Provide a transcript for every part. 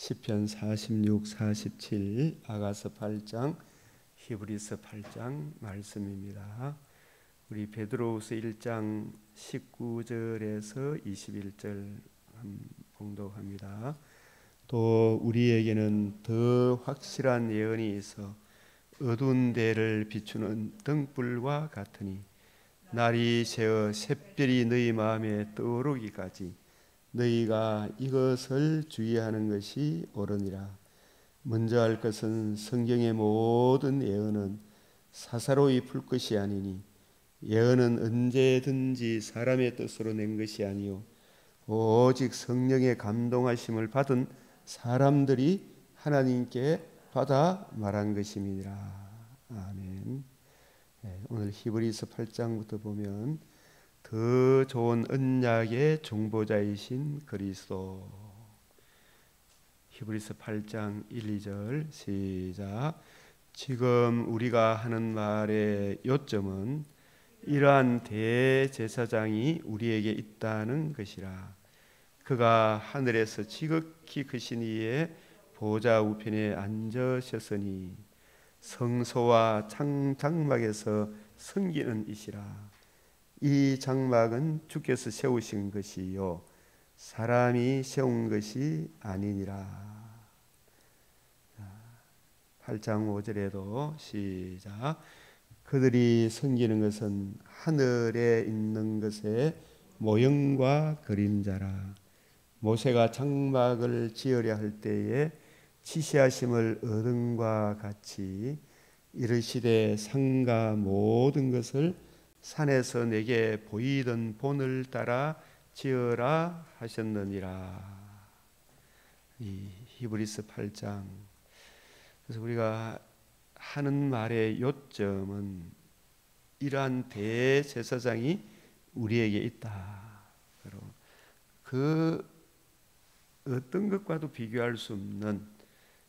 시편 46, 47, 아가서 8장, 히브리서 8장 말씀입니다. 우리 베드로후서 1장 19절에서 21절 봉독합니다. 또 우리에게는 더 확실한 예언이 있어 어두운 데를 비추는 등불과 같으니 날이 새어 샛별이 너희 마음에 떠오르기까지 너희가 이것을 주의하는 것이 옳으니라. 먼저 할 것은 성경의 모든 예언은 사사로이 풀 것이 아니니 예언은 언제든지 사람의 뜻으로 낸 것이 아니요 오직 성령의 감동하심을 받은 사람들이 하나님께 받아 말한 것임이니라. 아멘. 오늘 히브리서 8장부터 보면 더 좋은 언약의 중보자이신 그리스도. 히브리서 8장 1, 2절 시작. 지금 우리가 하는 말의 요점은 이러한 대제사장이 우리에게 있다는 것이라. 그가 하늘에서 지극히 크신 이의 보좌 우편에 앉으셨으니 성소와 장막에서 섬기는 이시라. 이 장막은 주께서 세우신 것이요 사람이 세운 것이 아니니라. 8장 5절에도 시작. 그들이 섬기는 것은 하늘에 있는 것의 모형과 그림자라. 모세가 장막을 지으려 할 때에 지시하심을 얻은과 같이 이르시되 상가 모든 것을 산에서 내게 보이던 본을 따라 지으라 하셨느니라. 이 히브리서 8장. 그래서 우리가 하는 말의 요점은 이러한 대제사장이 우리에게 있다. 그 어떤 것과도 비교할 수 없는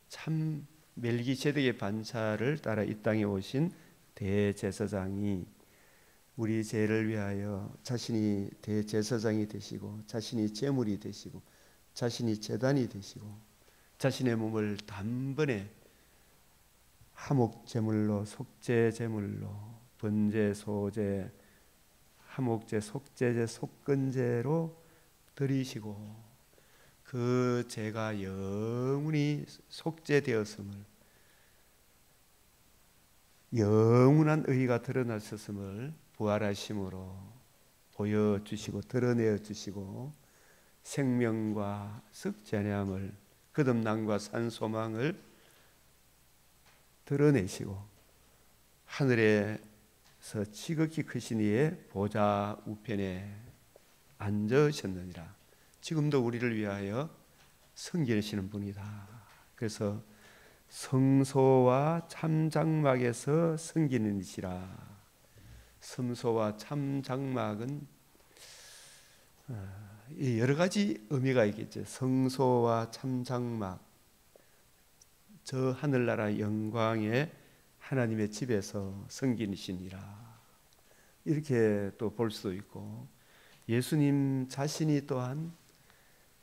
참 멜기세덱의 반차를 따라 이 땅에 오신 대제사장이 우리 죄를 위하여 자신이 대제사장이 되시고 자신이 제물이 되시고 자신이 제단이 되시고 자신의 몸을 단번에 화목제물로 속죄제물로 번제 소제 화목제 속죄제 속건제로 드리시고 그 죄가 영원히 속죄되었음을 영원한 의가 드러났음을 부활하심으로 보여주시고 드러내어주시고 생명과 썩지 아니함을 거듭남과 산소망을 드러내시고 하늘에서 지극히 크신 이의 보좌 우편에 앉으셨느니라. 지금도 우리를 위하여 섬기시는 분이다. 그래서 성소와 참장막에서 섬기는 이시라. 성소와 참장막은 여러 가지 의미가 있겠죠. 성소와 참장막, 저 하늘나라 영광의 하나님의 집에서 섬기시니라. 이렇게 또 볼 수도 있고 예수님 자신이 또한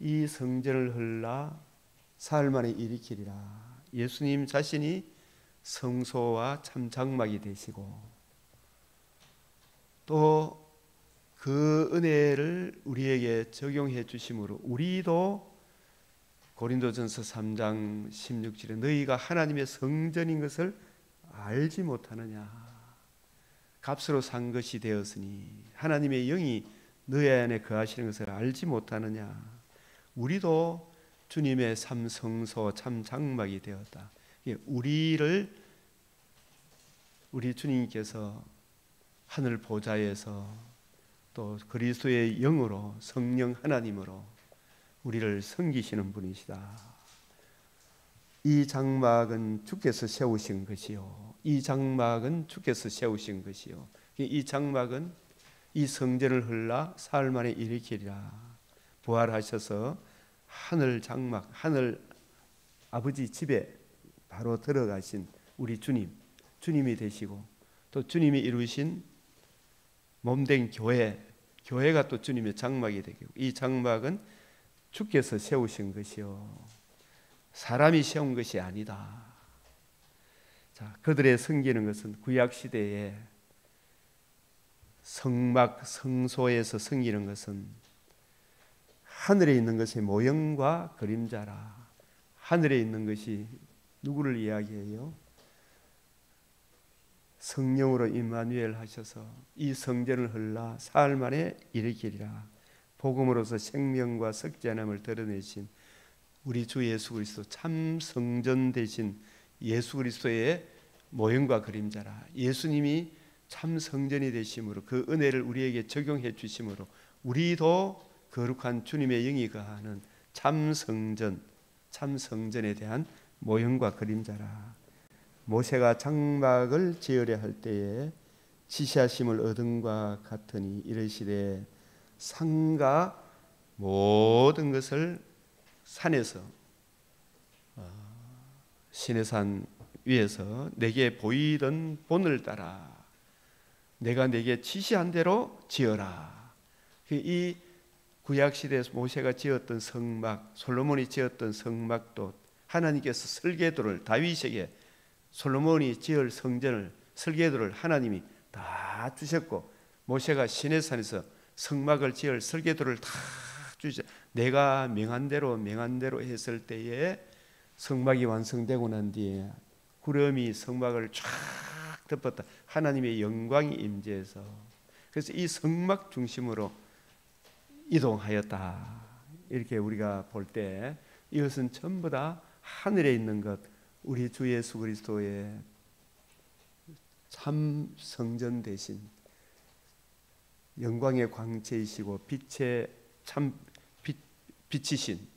이 성전을 헐라 사흘 만에 일으키리라. 예수님 자신이 성소와 참장막이 되시고 또 그 은혜를 우리에게 적용해 주심으로 우리도 고린도전서 3장 16절에 너희가 하나님의 성전인 것을 알지 못하느냐. 값으로 산 것이 되었으니 하나님의 영이 너희 안에 거하시는 것을 알지 못하느냐. 우리도 주님의 삼성소 참장막이 되었다. 우리를 우리 주님께서 하늘 보좌에서 또 그리스도의 영으로 성령 하나님으로 우리를 섬기시는 분이시다. 이 장막은 주께서 세우신 것이요 이 장막은 주께서 세우신 것이요 이 장막은 이 성전을 헐라 사흘 만에 일으키리라. 부활하셔서 하늘 장막, 하늘 아버지 집에 바로 들어가신 우리 주님이 되시고 또 주님이 이루신 몸된 교회가 또 주님의 장막이 되고 이 장막은 주께서 세우신 것이요 사람이 세운 것이 아니다. 자, 그들의 섬기는 것은 구약 시대에 성막 성소에서 섬기는 것은 하늘에 있는 것의 모형과 그림자라. 하늘에 있는 것이 누구를 이야기해요? 성령으로 임마누엘 하셔서 이 성전을 헐라 사흘 만에 일으키리라. 복음으로서 생명과 썩지 않음을 드러내신 우리 주 예수 그리스도 참 성전 되신 예수 그리스도의 모형과 그림자라. 예수님이 참 성전이 되심으로 그 은혜를 우리에게 적용해 주심으로 우리도 거룩한 주님의 영이 거하는 참 성전, 참 성전에 대한 모형과 그림자라. 모세가 장막을 지으려 할 때에 지시하심을 얻은과 같으니 이르시되 산과 모든 것을 산에서 시내산 위에서 내게 보이던 본을 따라 내가 내게 지시한 대로 지어라. 이 구약시대에서 모세가 지었던 성막, 솔로몬이 지었던 성막도 하나님께서 설계도를 다윗에게 솔로몬이 지을 성전을 설계도를 하나님이 다 주셨고 모세가 시내산에서 성막을 지을 설계도를 다 주셨. 내가 명한 대로 했을 때에 성막이 완성되고 난 뒤에 구름이 성막을 쫙 덮었다. 하나님의 영광이 임재해서 그래서 이 성막 중심으로 이동하였다. 이렇게 우리가 볼 때 이것은 전부 다 하늘에 있는 것, 우리 주 예수 그리스도의 참 성전 대신 영광의 광채이시고 빛의 참 빛이신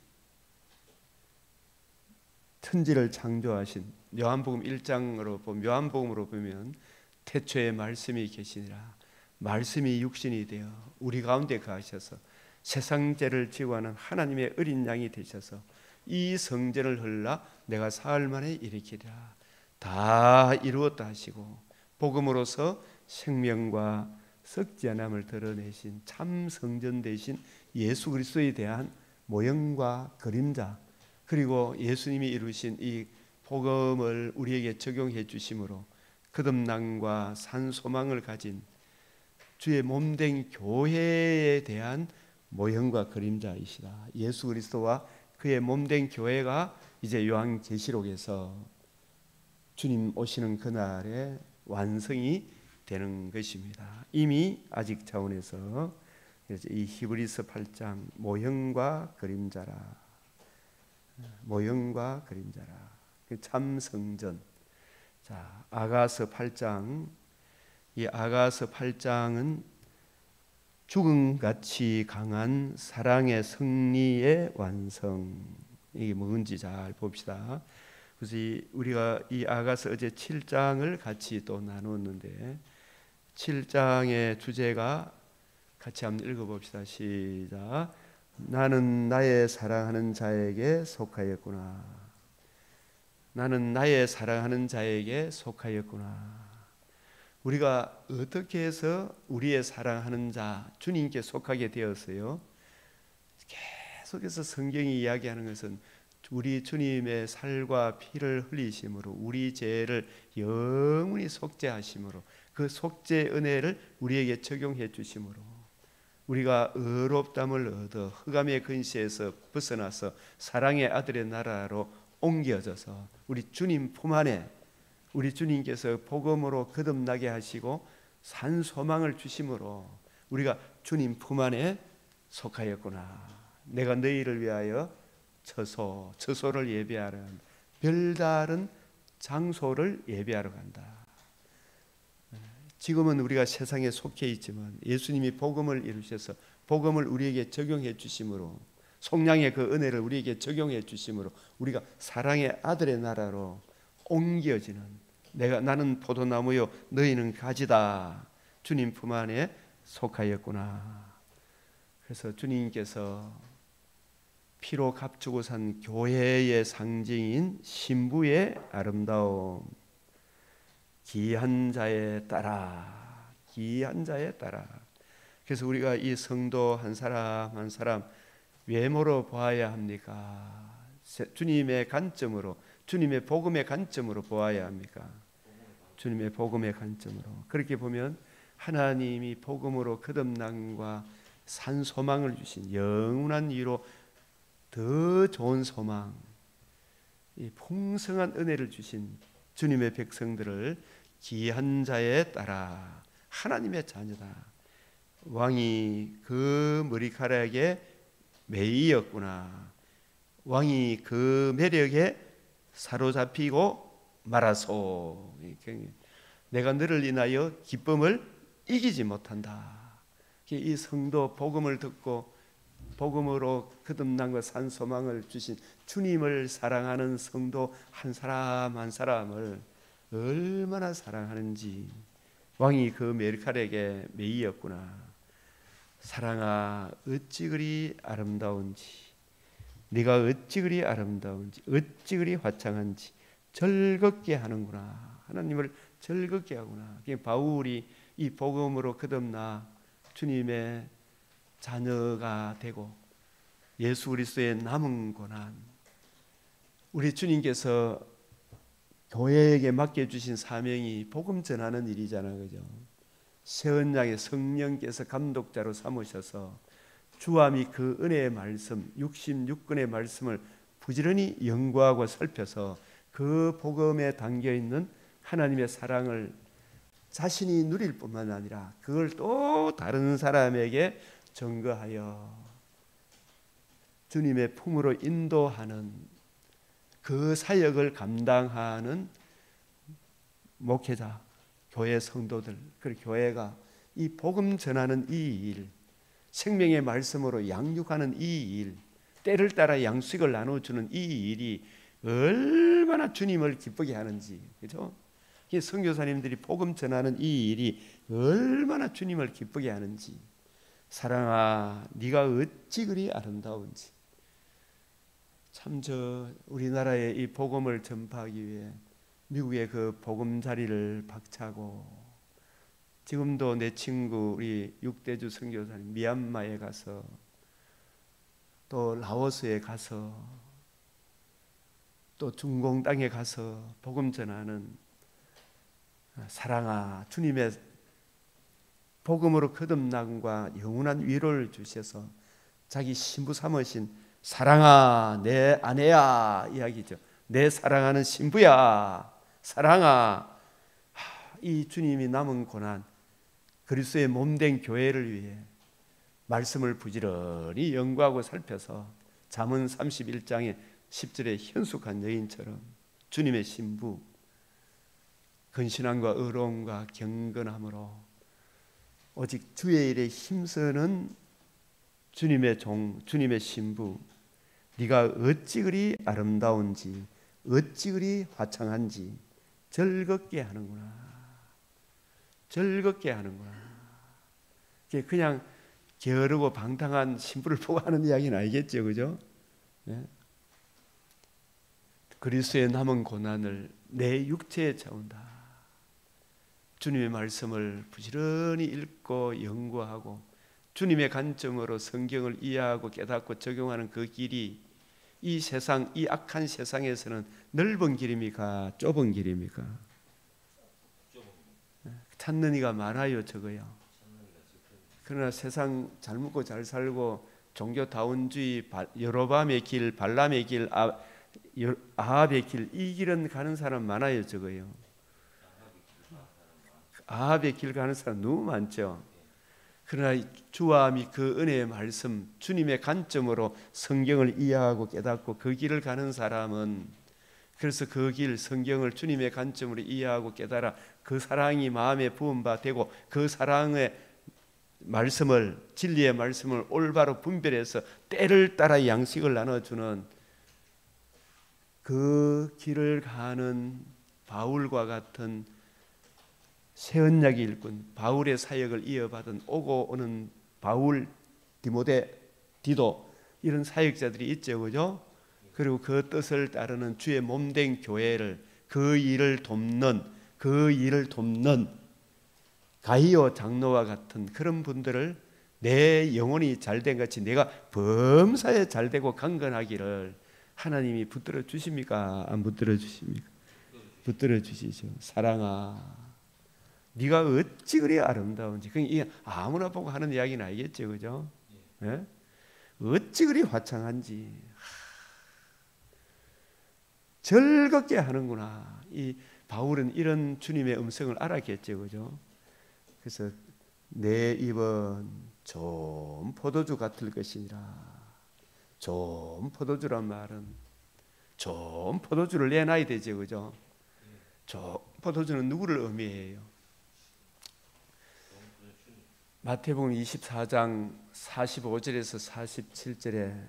천지를 창조하신 요한복음 1장으로 보면 요한복음으로 보면 태초에 말씀이 계시니라. 말씀이 육신이 되어 우리 가운데 거하셔서 세상 죄를 지고 하는 하나님의 어린 양이 되셔서 이 성전을 헐라 내가 사흘 만에 일으키리라. 다 이루었다 하시고 복음으로서 생명과 썩지 않음을 드러내신 참 성전 되신 예수 그리스도에 대한 모형과 그림자 그리고 예수님이 이루신 이 복음을 우리에게 적용해 주심으로 거듭남과 산 소망을 가진 주의 몸된 교회에 대한 모형과 그림자이시다. 예수 그리스도와 그의 몸된 교회가 이제 요한계시록에서 주님 오시는 그날에 완성이 되는 것입니다. 이미 아직 차원에서 이 히브리서 8장 모형과 그림자라. 모형과 그림자라. 참 성전. 자, 아가서 8장. 이 아가서 8장은 죽음같이 강한 사랑의 승리의 완성. 이게 뭔지 잘 봅시다. 그래서 우리가 이 아가서 어제 7장을 같이 또 나누었는데 7장의 주제가 같이 한번 읽어봅시다. 시작. 나는 나의 사랑하는 자에게 속하였구나. 나는 나의 사랑하는 자에게 속하였구나. 우리가 어떻게 해서 우리의 사랑하는 자 주님께 속하게 되었어요? 계속해서 성경이 이야기하는 것은 우리 주님의 살과 피를 흘리심으로 우리 죄를 영원히 속죄하심으로 그 속죄 은혜를 우리에게 적용해 주심으로 우리가 의롭담을 얻어 흑암의 근시에서 벗어나서 사랑의 아들의 나라로 옮겨져서 우리 주님 품 안에 우리 주님께서 복음으로 거듭나게 하시고 산 소망을 주심으로 우리가 주님 품 안에 속하였구나. 내가 너희를 위하여 처소를 예배하러 간다. 별다른 장소를 예배하러 간다. 지금은 우리가 세상에 속해 있지만 예수님이 복음을 이루셔서 복음을 우리에게 적용해 주심으로 속량의 그 은혜를 우리에게 적용해 주심으로 우리가 사랑의 아들의 나라로 옮겨지는 나는 포도나무요 너희는 가지다. 주님 품 안에 속하였구나. 그래서 주님께서 피로 값주고 산 교회의 상징인 신부의 아름다움 귀한 자에 따라 귀한 자에 따라 그래서 우리가 이 성도 한 사람 한 사람 외모로 보아야 합니까? 주님의 관점으로, 주님의 복음의 관점으로 보아야 합니까? 주님의 복음의 관점으로. 그렇게 보면 하나님이 복음으로 거듭남과 산 소망을 주신 영원한 위로 더 좋은 소망, 이 풍성한 은혜를 주신 주님의 백성들을 귀한 자에 따라 하나님의 자녀다. 왕이 그 머리카락에 매이었구나. 왕이 그 매력에 사로잡히고 말아서 내가 너를 인하여 기쁨을 이기지 못한다. 이 성도 복음을 듣고 복음으로 거듭남과 산 소망을 주신 주님을 사랑하는 성도 한 사람 한 사람을 얼마나 사랑하는지. 왕이 그 머리카락에 매이었구나. 사랑아 어찌 그리 아름다운지, 네가 어찌 그리 아름다운지, 어찌 그리 화창한지 즐겁게 하는구나. 하나님을 즐겁게 하구나. 바울이 이 복음으로 거듭나 주님의 자녀가 되고 예수 그리스도의 남은 고난, 우리 주님께서 교회에게 맡겨주신 사명이 복음 전하는 일이잖아요, 그죠? 세언양의 성령께서 감독자로 삼으셔서 주와 및 그 은혜의 말씀, 66권의 말씀을 부지런히 연구하고 살펴서 그 복음에 담겨있는 하나님의 사랑을 자신이 누릴 뿐만 아니라 그걸 또 다른 사람에게 증거하여 주님의 품으로 인도하는 그 사역을 감당하는 목회자, 교회 성도들, 그리고 교회가 이 복음 전하는 이 일, 생명의 말씀으로 양육하는 이 일, 때를 따라 양식을 나눠주는 이 일이 얼마나 주님을 기쁘게 하는지, 그렇죠? 선교사님들이 복음 전하는 이 일이 얼마나 주님을 기쁘게 하는지. 사랑아 네가 어찌 그리 아름다운지. 참 우리나라의 이 복음을 전파하기 위해 미국의 그 복음자리를 박차고, 지금도 내 친구 우리 육대주 선교사님 미얀마에 가서 또 라오스에 가서 또 중공 땅에 가서 복음 전하는, 사랑아 주님의 복음으로 거듭남과 영원한 위로를 주셔서 자기 신부 삼으신 사랑아 내 아내야 이야기죠. 내 사랑하는 신부야, 사랑아. 이 주님이 남은 고난, 그리스도의 몸된 교회를 위해 말씀을 부지런히 연구하고 살펴서 잠언 31장의 10절에 현숙한 여인처럼 주님의 신부, 근신함과 의로움과 경건함으로 오직 주의 일에 힘쓰는 주님의 종, 주님의 신부, 네가 어찌 그리 아름다운지, 어찌 그리 화창한지 즐겁게 하는구나. 즐겁게 하는구나. 그냥 게으르고 방탕한 신부를 보고 하는 이야기는 아니겠죠, 그죠? 네? 그리스도의 남은 고난을 내 육체에 채운다. 주님의 말씀을 부지런히 읽고 연구하고 주님의 관점으로 성경을 이해하고 깨닫고 적용하는 그 길이 이 세상, 이 악한 세상에서는 넓은 길입니까? 좁은 길입니까? 찾는 이가 많아요, 적어요. 그러나 세상 잘 먹고 잘 살고 종교다운주의, 여로밤의 길, 발람의 길, 아합의 길, 이 길은 가는 사람 많아요, 적어요. 아합의 길 가는 사람 너무 많죠. 그러나 주와 및 그 은혜의 말씀, 주님의 관점으로 성경을 이해하고 깨닫고 그 길을 가는 사람은, 그래서 그 길, 성경을 주님의 관점으로 이해하고 깨달아 그 사랑이 마음에 부은 바 되고 그 사랑의 말씀을, 진리의 말씀을 올바로 분별해서 때를 따라 양식을 나눠주는 그 길을 가는 바울과 같은 새 언약의 일꾼, 바울의 사역을 이어받은 오고 오는 바울, 디모데, 디도, 이런 사역자들이 있죠, 그죠? 그리고 그 뜻을 따르는 주의 몸된 교회를, 그 일을 돕는 가이오 장로와 같은 그런 분들을 내 영혼이 잘된 같이 내가 범사에 잘되고 강건하기를 하나님이 붙들어 주십니까? 안 붙들어 주십니까? 붙들어 주시죠. 사랑아, 네가 어찌 그리 아름다운지. 이게 아무나 보고 하는 이야기는 아니겠죠, 그죠? 예? 어찌 그리 화창한지. 즐겁게 하는구나. 이 바울은 이런 주님의 음성을 알았겠죠, 그죠? 그래서 내 입은 좋은 포도주 같을 것이니라. 좋은 포도주란 말은 좋은 포도주를 내놔야 되죠, 그죠? 좋은 포도주는 누구를 의미해요? 마태복음 24장 45절에서 47절에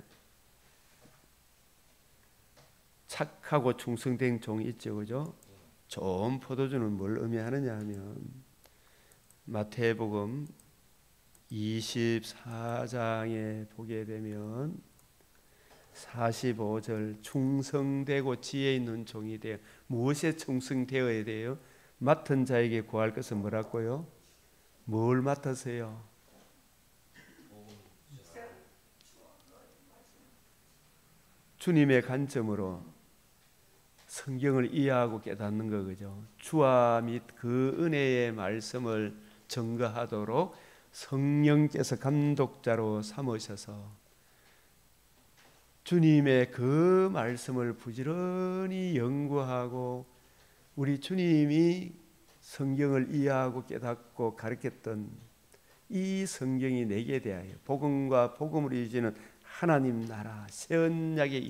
착하고 충성된 종이 있죠, 그죠? 좋은 포도주는 뭘 의미하느냐 하면 마태복음 24장에 보게 되면 45절 충성되고 지혜 있는 종이 되어 무엇에 충성되어야 돼요? 맡은 자에게 구할 것은 뭐라고요? 뭘 맡으세요? 주님의 관점으로 성경을 이해하고 깨닫는 거, 그죠? 주와 및 그 은혜의 말씀을 증거하도록 성령께서 감독자로 삼으셔서 주님의 그 말씀을 부지런히 연구하고 우리 주님이 성경을 이해하고 깨닫고 가르쳤던 이 성경이 내게 대하여 복음과 복음을 이루시는 하나님 나라 새 언약의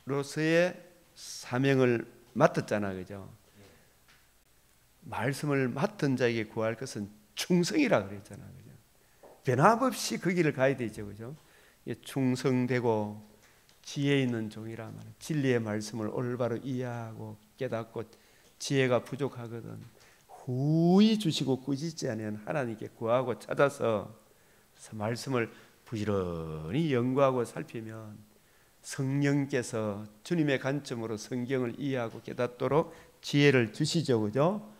일꾼으로서의 사명을 맡았잖아, 그죠? 말씀을 맡은 자에게 구할 것은 충성이라 그랬잖아, 그죠? 변함없이 그 길을 가야 되죠, 그죠? 충성되고 지혜 있는 종이라 말이야. 진리의 말씀을 올바로 이해하고 깨닫고 지혜가 부족하거든 후히 주시고 꾸짖지 않으면 하나님께 구하고 찾아서 말씀을 부지런히 연구하고 살피면 성령께서 주님의 관점으로 성경을 이해하고 깨닫도록 지혜를 주시죠, 그죠?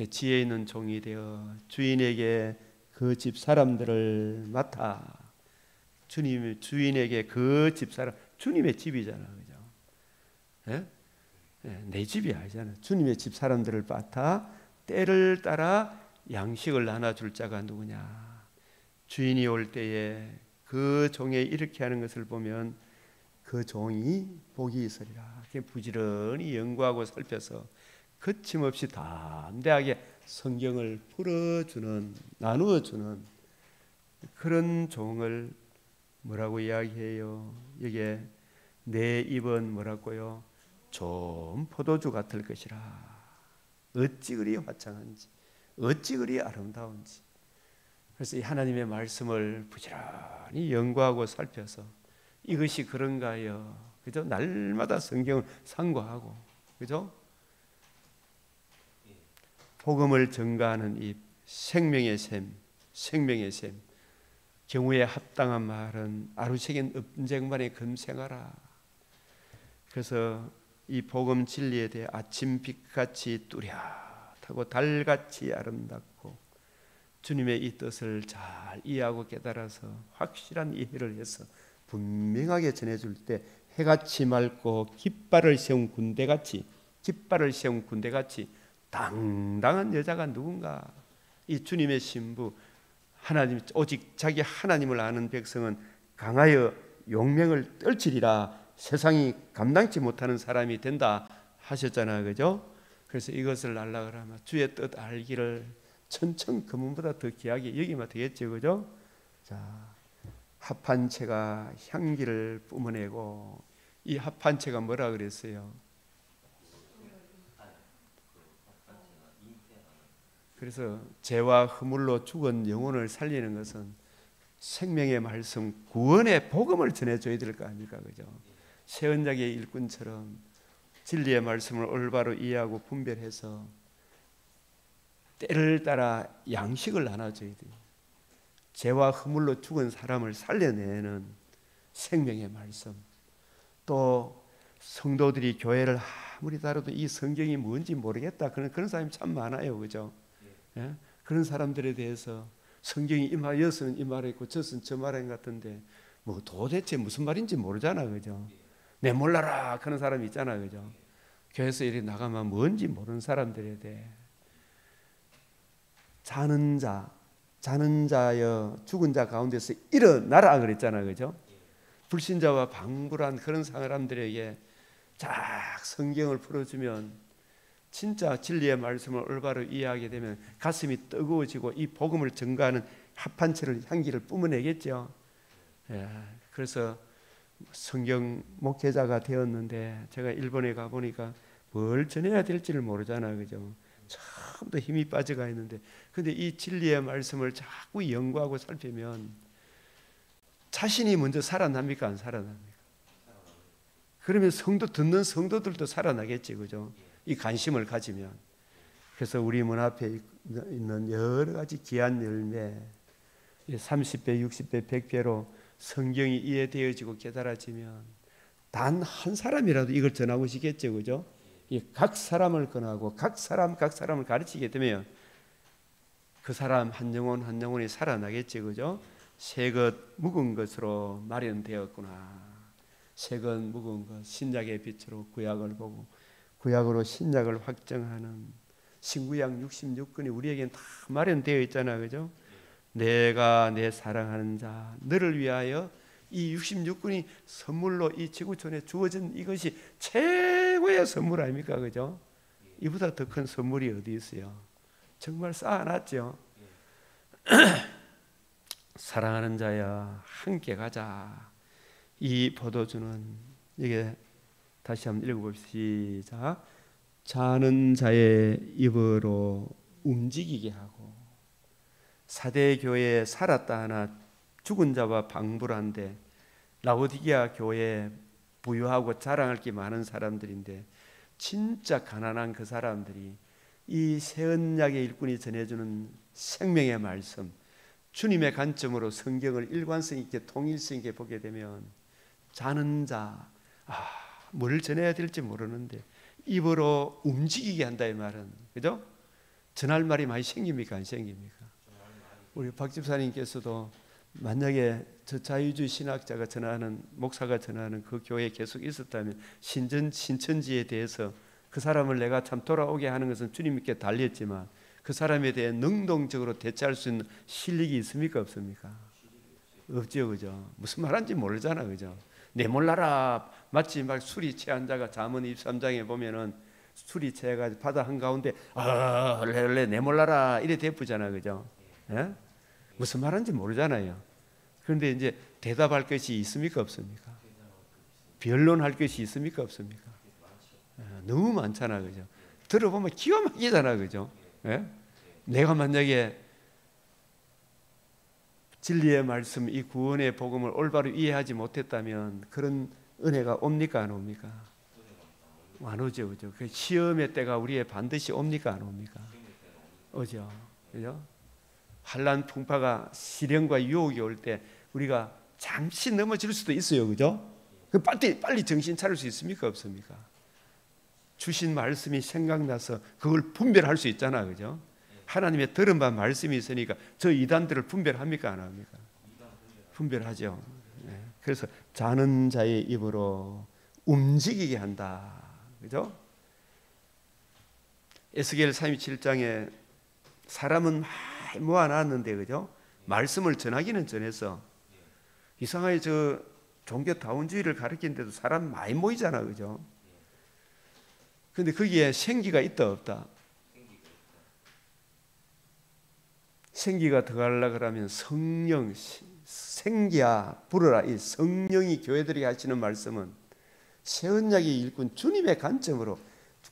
지혜 있는 종이 되어 주인에게 그 집 사람들을 맡아 주님 주인에게 그 집 사람 주님의 집이잖아, 그죠? 예? 내 집이 아니잖아. 주님의 집 사람들을 맡아 때를 따라 양식을 나눠줄 자가 누구냐? 주인이 올 때에 그 종에 이렇게 하는 것을 보면 그 종이 복이 있으리라. 부지런히 연구하고 살펴서 거침없이 담대하게 성경을 풀어주는 나누어주는 그런 종을 뭐라고 이야기해요? 이게 내 입은 뭐라고요? 좋은 포도주 같을 것이라. 어찌 그리 화창한지, 어찌 그리 아름다운지. 그래서 이 하나님의 말씀을 부지런히 연구하고 살펴서 이것이 그런가요? 그죠? 날마다 성경을 상고하고, 그죠? 복음을 증가하는 이 생명의 샘, 생명의 샘. 경우에 합당한 말은 아루새긴 음쟁반에 금생하라. 그래서 이 복음 진리에 대해 아침빛같이 뚜렷하고 달같이 아름답고 주님의 이 뜻을 잘 이해하고 깨달아서 확실한 이해를 해서 분명하게 전해줄 때 해같이 맑고 깃발을 세운 군대같이 당당한 여자가 누군가? 이 주님의 신부 하나님 오직 자기 하나님을 아는 백성은 강하여 용맹을 떨치리라. 세상이 감당치 못하는 사람이 된다 하셨잖아요, 그죠? 그래서 이것을 알라 그러면 주의 뜻 알기를 천천 금은보다 더 귀하게 여기면 되겠죠, 그죠? 자, 합한 채가 향기를 뿜어내고 이 합한 채가 뭐라 그랬어요? 그래서 죄와 허물로 죽은 영혼을 살리는 것은 생명의 말씀, 구원의 복음을 전해줘야 될 거 아닙니까, 그죠? 새 언약의 일꾼처럼 진리의 말씀을 올바로 이해하고 분별해서 때를 따라 양식을 나눠줘야 돼요. 죄와 허물로 죽은 사람을 살려내는 생명의 말씀. 또 성도들이 교회를 아무리 다뤄도 이 성경이 뭔지 모르겠다 그런 사람이 참 많아요, 그죠? 예? 그런 사람들에 대해서 성경이 이 말이었으면 이 말했고 저것은 저 말인 같은데 뭐 도대체 무슨 말인지 모르잖아, 그죠? 내 몰라라 그런 사람이 있잖아, 그죠? 교회에서 이렇게 나가면 뭔지 모르는 사람들에 대해 자는 자여 죽은 자 가운데서 일어나라 그랬잖아, 그죠? 불신자와 방불한 그런 사람들에게 쫙 성경을 풀어주면 진짜 진리의 말씀을 올바로 이해하게 되면 가슴이 뜨거워지고 이 복음을 증거하는 합판체를 향기를 뿜어내겠죠. 예, 그래서 성경 목회자가 되었는데 제가 일본에 가보니까 뭘 전해야 될지를 모르잖아요, 그죠? 처음부터 힘이 빠져가 있는데, 근데 이 진리의 말씀을 자꾸 연구하고 살피면 자신이 먼저 살아납니까, 안 살아납니까? 그러면 듣는 성도들도 살아나겠지, 그죠? 이 관심을 가지면. 그래서 우리 문 앞에 있는 여러 가지 귀한 열매, 30배, 60배, 100배로 성경이 이해되어지고 깨달아지면 단 한 사람이라도 이걸 전하고 싶겠죠, 그죠? 각 사람을 권하고 각 사람을 가르치게 되면 그 사람 한 영혼 한 영혼이 살아나겠지, 그죠? 새 것 묵은 것으로 마련되었구나. 새 것 묵은 것, 신약의 빛으로 구약을 보고 구약으로 신약을 확정하는 신구약 66권이 우리에게는 다 마련되어 있잖아, 그죠? 내가 내 사랑하는 자 너를 위하여 이 66권이 선물로 이 지구촌에 주어진 이것이 최고의 선물 아닙니까, 그죠? 이보다 더 큰 선물이 어디 있어요? 정말 쌓아놨죠. 사랑하는 자야 함께 가자. 이 포도주는 이게 다시 한번 읽어봅시다. 시작. 자는 자의 입으로 움직이게 하고 사대 교회에 살았다 하나 죽은 자와 방불한데 라오디게아 교회에 부유하고 자랑할 게 많은 사람들인데 진짜 가난한 그 사람들이 이 새 언약의 일꾼이 전해주는 생명의 말씀, 주님의 관점으로 성경을 일관성 있게 통일성 있게 보게 되면 자는 자, 뭘 전해야 될지 모르는데 입으로 움직이게 한다 이 말은, 그죠? 전할 말이 많이 생깁니까, 안 생깁니까? 우리 박 집사님께서도 만약에 저 자유주의 신학자가 전하는, 목사가 전하는 그 교회에 계속 있었다면 신천지에 대해서 그 사람을 내가 참 돌아오게 하는 것은 주님께 달렸지만 그 사람에 대해 능동적으로 대처할 수 있는 실력이 있습니까, 없습니까? 없죠, 그죠? 무슨 말하는지 모르잖아, 그죠? 내 몰라라. 마치 막 술이 취한 자가 잠언 23장에 보면은 술이 취해가지고 바다 한가운데 내 몰라라 이래 대쁘잖아, 그죠? 예? 무슨 말하는지 모르잖아요. 그런데 이제 대답할 것이 있습니까, 없습니까? 변론할 것이 있습니까, 없습니까? 너무 많잖아, 그죠? 들어보면 기가 막히잖아, 그죠? 예? 내가 만약에 진리의 말씀, 이 구원의 복음을 올바로 이해하지 못했다면 그런 은혜가 옵니까, 안 옵니까? 안 오죠, 그죠? 그 시험의 때가 우리의 반드시 옵니까, 안 옵니까? 오죠, 그죠? 환난 풍파가 시련과 유혹이 올 때 우리가 잠시 넘어질 수도 있어요, 그죠? 그 빨리 정신 차릴 수 있습니까, 없습니까? 주신 말씀이 생각나서 그걸 분별할 수 있잖아, 그죠? 하나님의 들은 바 말씀이 있으니까 저 이단들을 분별합니까, 안 합니까? 분별하죠. 그래서 자는 자의 입으로 움직이게 한다, 그죠? 에스겔 37장에 사람은 많이 모아놨는데, 그죠? 말씀을 전하기는 전해서 이상하게 저 종교 다원주의를 가르치는데도 사람 많이 모이잖아, 그죠? 근데 거기에 생기가 있다 없다? 생기가 더하려고 그러면 성령, 생기야 불어라. 이 성령이 교회들이 하시는 말씀은 새 언약의 일꾼 주님의 관점으로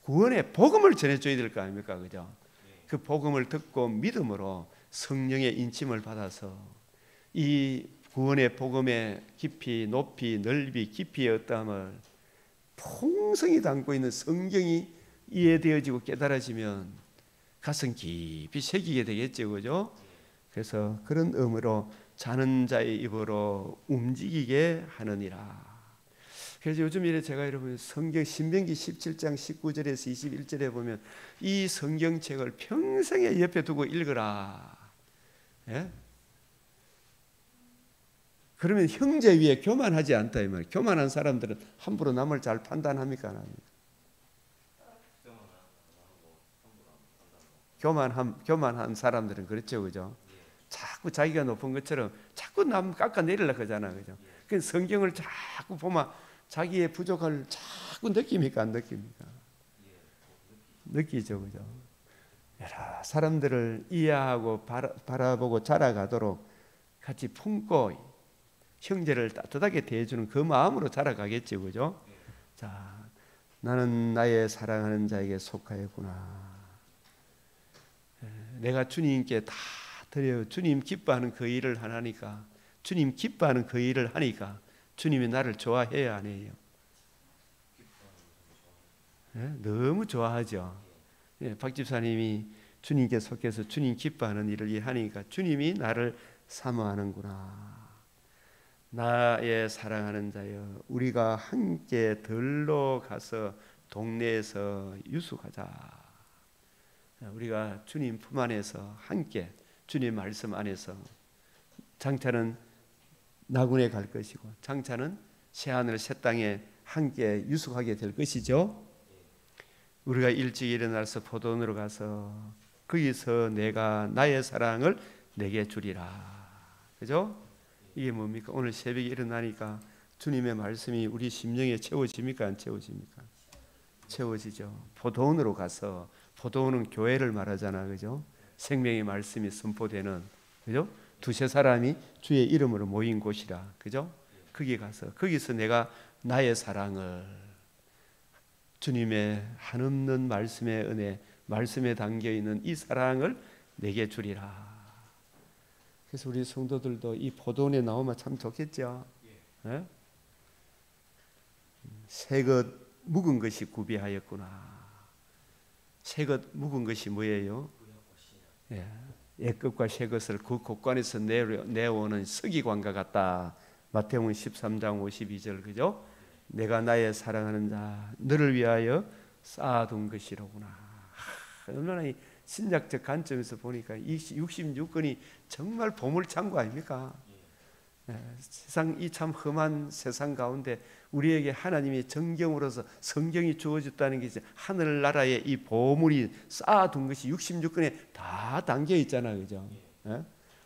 구원의 복음을 전해줘야 될 거 아닙니까, 그죠? 그 복음을 듣고 믿음으로 성령의 인침을 받아서 이 구원의 복음의 깊이, 높이, 넓이, 깊이의 어떠함을 풍성히 담고 있는 성경이 이해되어지고 깨달아지면 가슴 깊이 새기게 되겠죠, 그죠? 그래서 그런 의미로 자는 자의 입으로 움직이게 하느니라. 그래서 요즘 이래 제가 여러분 성경 신명기 17장 19절에서 21절에 보면 이 성경책을 평생에 옆에 두고 읽으라. 예? 그러면 형제 위에 교만하지 않다 이 말이에요. 교만한 사람들은 함부로 남을 잘 판단합니까? 안 합니까? 교만한 사람들은 그렇죠, 그죠? 자꾸 자기가 높은 것처럼 자꾸 남 깎아내리려고 하잖아, 그죠? 그 성경을 자꾸 보면 자기의 부족을 자꾸 느낍니까, 안 느낍니까? 느끼죠, 그죠? 여러 사람들을 이해하고 바라보고 자라가도록 같이 품고 형제를 따뜻하게 대해주는 그 마음으로 자라가겠죠, 그죠? 자, 나는 나의 사랑하는 자에게 속하였구나. 내가 주님께 다 드려요. 주님 기뻐하는 그 일을 하니까, 주님 기뻐하는 그 일을 하니까 주님이 나를 좋아해야 안 해요? 네? 너무 좋아하죠. 네, 박 집사님이 주님께 속해서 주님 기뻐하는 일을 하니까 주님이 나를 사모하는구나. 나의 사랑하는 자여, 우리가 함께 들러 가서 동네에서 유숙하자. 우리가 주님 품 안에서 함께 주님 말씀 안에서, 장차는 나군에 갈 것이고 장차는 새하늘 새 땅에 함께 유숙하게 될 것이죠. 우리가 일찍 일어나서 포도원으로 가서 거기서 내가 나의 사랑을 내게 주리라. 그죠? 이게 뭡니까? 오늘 새벽에 일어나니까 주님의 말씀이 우리 심령에 채워집니까? 안 채워집니까? 채워지죠. 포도원으로 가서, 포도원은 교회를 말하잖아, 그죠? 생명의 말씀이 선포되는, 그죠? 두세 사람이 주의 이름으로 모인 곳이라, 그죠? 거기 가서, 거기서 내가 나의 사랑을, 주님의 한없는 말씀의 은혜, 말씀에 담겨 있는 이 사랑을 내게 주리라. 그래서 우리 성도들도 이 포도원에 나오면 참 좋겠죠. 예? 새것 묵은 것이 구비하였구나. 새것 묵은 것이 뭐예요? 예. 옛것과 새것을 그 곳간에서 내오는 서기관과 같다. 마태복음 13장 52절, 그죠? 내가 나의 사랑하는 자 너를 위하여 쌓아둔 것이로구나. 얼마나 이 신약적 관점에서 보니까 이 66권이 정말 보물창고 아닙니까? 세상, 이 참 험한 세상 가운데 우리에게 하나님이 정경으로서 성경이 주어졌다는 게 이제 하늘나라에 이 보물이 쌓아둔 것이 66권에 다 담겨 있잖아요, 그죠?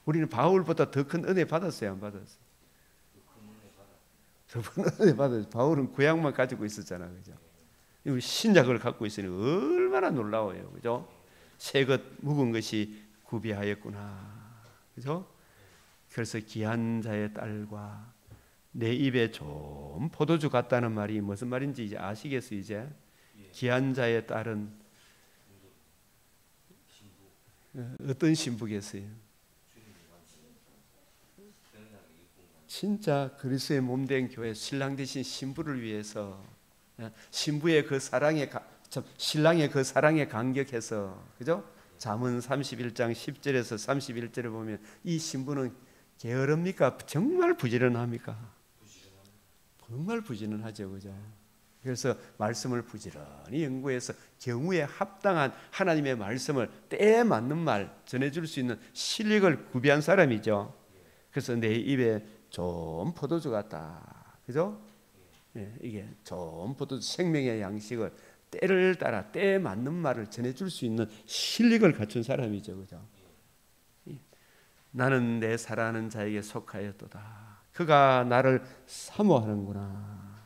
우리는 바울보다 더 큰 은혜 받았어요, 안 받았어요? 더 큰 은혜 받았어요. 바울은 구약만 가지고 있었잖아요, 그죠? 우리 신약을 갖고 있으니 얼마나 놀라워요, 그죠? 새것 묵은 것이 구비하였구나, 그죠? 그래서 귀한 자의 딸과 내 입에 좋은 포도주 같다는 말이 무슨 말인지 이제 아시겠어요, 이제? 귀한 자의 딸은 어떤 신부겠어요? 진짜 그리스도의 몸된 교회 신랑 되신 신부를 위해서, 신부의 그 사랑에, 신랑의 그 사랑에 감격해서, 그죠? 잠언 31장 10절에서 31절에 보면 이 신부는 게으릅니까? 정말 부지런합니까? 정말 부지런하죠, 그죠? 그래서 말씀을 부지런히 연구해서 경우에 합당한 하나님의 말씀을 때에 맞는 말 전해줄 수 있는 실력을 구비한 사람이죠. 그래서 내 입에 좋은 포도주 같다, 그죠? 이게 좋은 포도주, 생명의 양식을 때를 따라 때에 맞는 말을 전해줄 수 있는 실력을 갖춘 사람이죠, 그죠? 나는 내 사랑하는 자에게 속하였도다. 그가 나를 사모하는구나.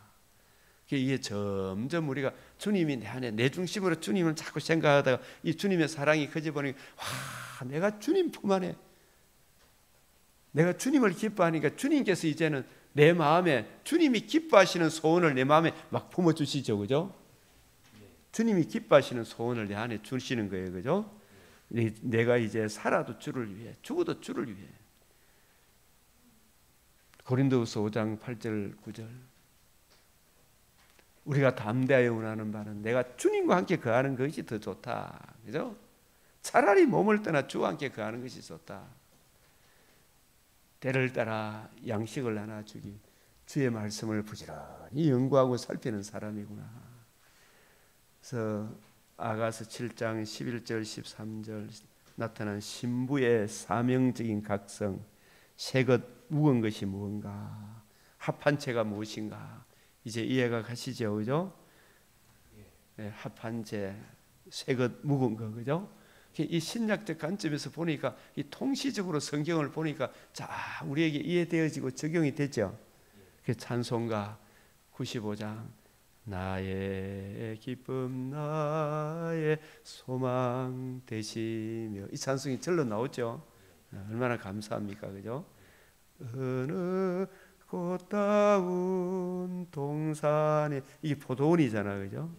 이게 점점 우리가 주님이 내 안에, 내 중심으로 주님을 자꾸 생각하다가 이 주님의 사랑이 커져버리니, 와, 내가 주님 품 안에, 내가 주님을 기뻐하니까 주님께서 이제는 내 마음에 주님이 기뻐하시는 소원을 내 마음에 막 품어주시죠, 그죠? 주님이 기뻐하시는 소원을 내 안에 주시는 거예요, 그죠? 내가 이제 살아도 주를 위해, 죽어도 주를 위해. 고린도후서 5장 8절 9절, 우리가 담대하여 원하는 바는 내가 주님과 함께 거하는 것이 더 좋다, 그죠? 차라리 몸을 떠나 주와 함께 거하는 것이 좋다. 때를 따라 양식을 하나 주기, 주의 말씀을 부지런히 연구하고 살피는 사람이구나. 그래서 아가서 7장 11절 13절 나타난 신부의 사명적인 각성, 새것 묵은 것이 무언가, 합한 채가 무엇인가, 이제 이해가 가시죠, 그죠? 네, 합한 채, 새것 묵은 거, 그죠? 이 신약적 관점에서 보니까, 이 통시적으로 성경을 보니까 자 우리에게 이해되어지고 적용이 되죠. 그 찬송가 95장 나의 기쁨 나의 소망 되시며, 이 찬송이 절로 나오죠. 얼마나 감사합니까, 그죠? 어느 꽃다운 동산에, 이게 포도원이잖아, 그죠?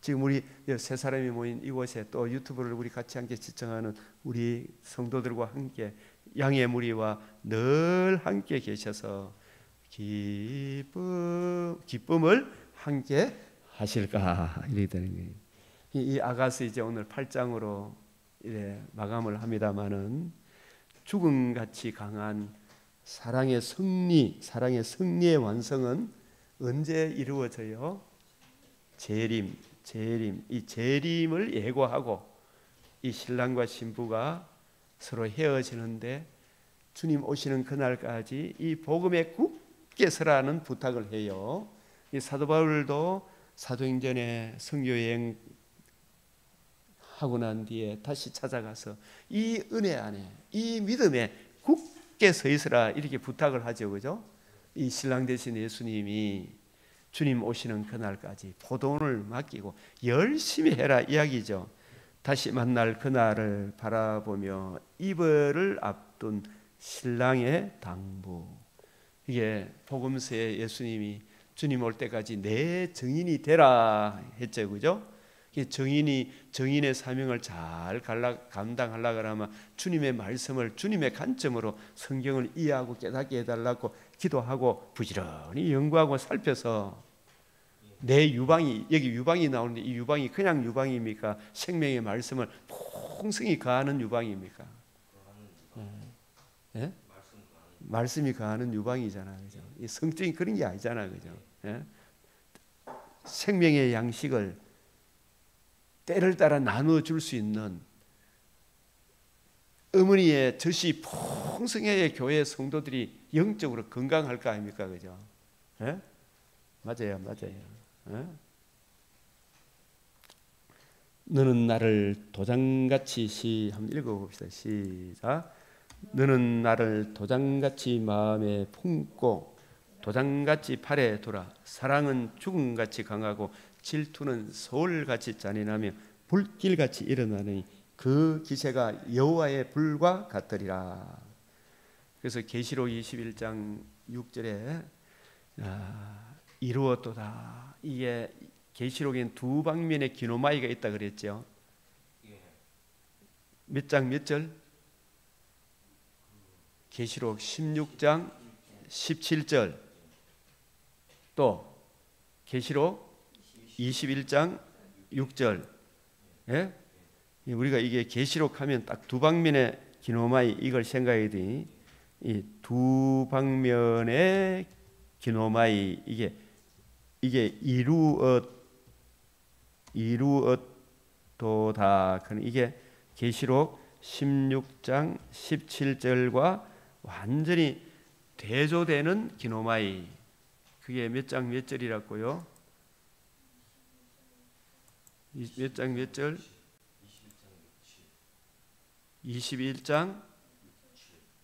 지금 우리 세 사람이 모인 이곳에 또 유튜브를 우리 같이 함께 시청하는 우리 성도들과 함께 양의 무리와 늘 함께 계셔서 기쁨을 함께 하실까, 이렇게 되는 거예요. 이 아가스 이제 오늘 8장으로 이래 마감을 합니다마는, 죽음같이 강한 사랑의 승리의 완성은 언제 이루어져요? 재림, 이 재림을 예고하고 이 신랑과 신부가 서로 헤어지는데 주님 오시는 그날까지 이 복음에 굳게 서라는 부탁을 해요. 이 사도 바울도 사도행전에 선교여행 하고 난 뒤에 다시 찾아가서 이 은혜 안에, 이 믿음에 굳게 서 있으라 이렇게 부탁을 하죠, 그죠? 이 신랑 되신 예수님이 주님 오시는 그날까지 포도원을 맡기고 열심히 해라 이야기죠. 다시 만날 그날을 바라보며 이별을 앞둔 신랑의 당부. 이게 복음서에 예수님이 주님 올 때까지 내 증인이 되라 했죠, 그죠? 정인의 사명을 잘 감당하려고 하면 주님의 말씀을 주님의 관점으로 성경을 이해하고 깨닫게 해달라고 기도하고 부지런히 연구하고 살펴서 내 유방이, 여기 유방이 나오는데 이 유방이 그냥 유방입니까? 생명의 말씀을 풍성히 가하는 유방입니까? 예? 말씀이 가하는 유방이잖아, 그죠? 이 성적인 그런 게 아니잖아, 그죠? 예? 생명의 양식을 때를 따라 나누어 줄 수 있는 어머니의 젖이 풍성해야 교회 성도들이 영적으로 건강할 거 아닙니까, 그죠? 예? 맞아요. 예? 너는 나를 도장같이 한번 읽어봅시다. 시작. 너는 나를 도장같이 마음에 품고 도장같이 팔에 둬라. 사랑은 죽음같이 강하고 질투는 소울같이 잔인하며 불길같이 일어나니 그 기세가 여호와의 불과 같으리라. 그래서 계시록 21장 6절에 이루었도다. 이게 계시록엔 두 방면의 기노마이가 있다 그랬죠. 몇 장 몇 절? 계시록 16장 17절. 또 계시록 21장 6절. 예? 우리가 이게 계시록 하면 딱 두 방면의 기노마이, 이걸 생각해야 돼. 이 두 방면의 기노마이, 이게 이루었도다. 이게 계시록 16장 17절과 완전히 대조되는 기노마이. 그게 몇 장 몇 절이라고요? 몇 장 몇 절? 21장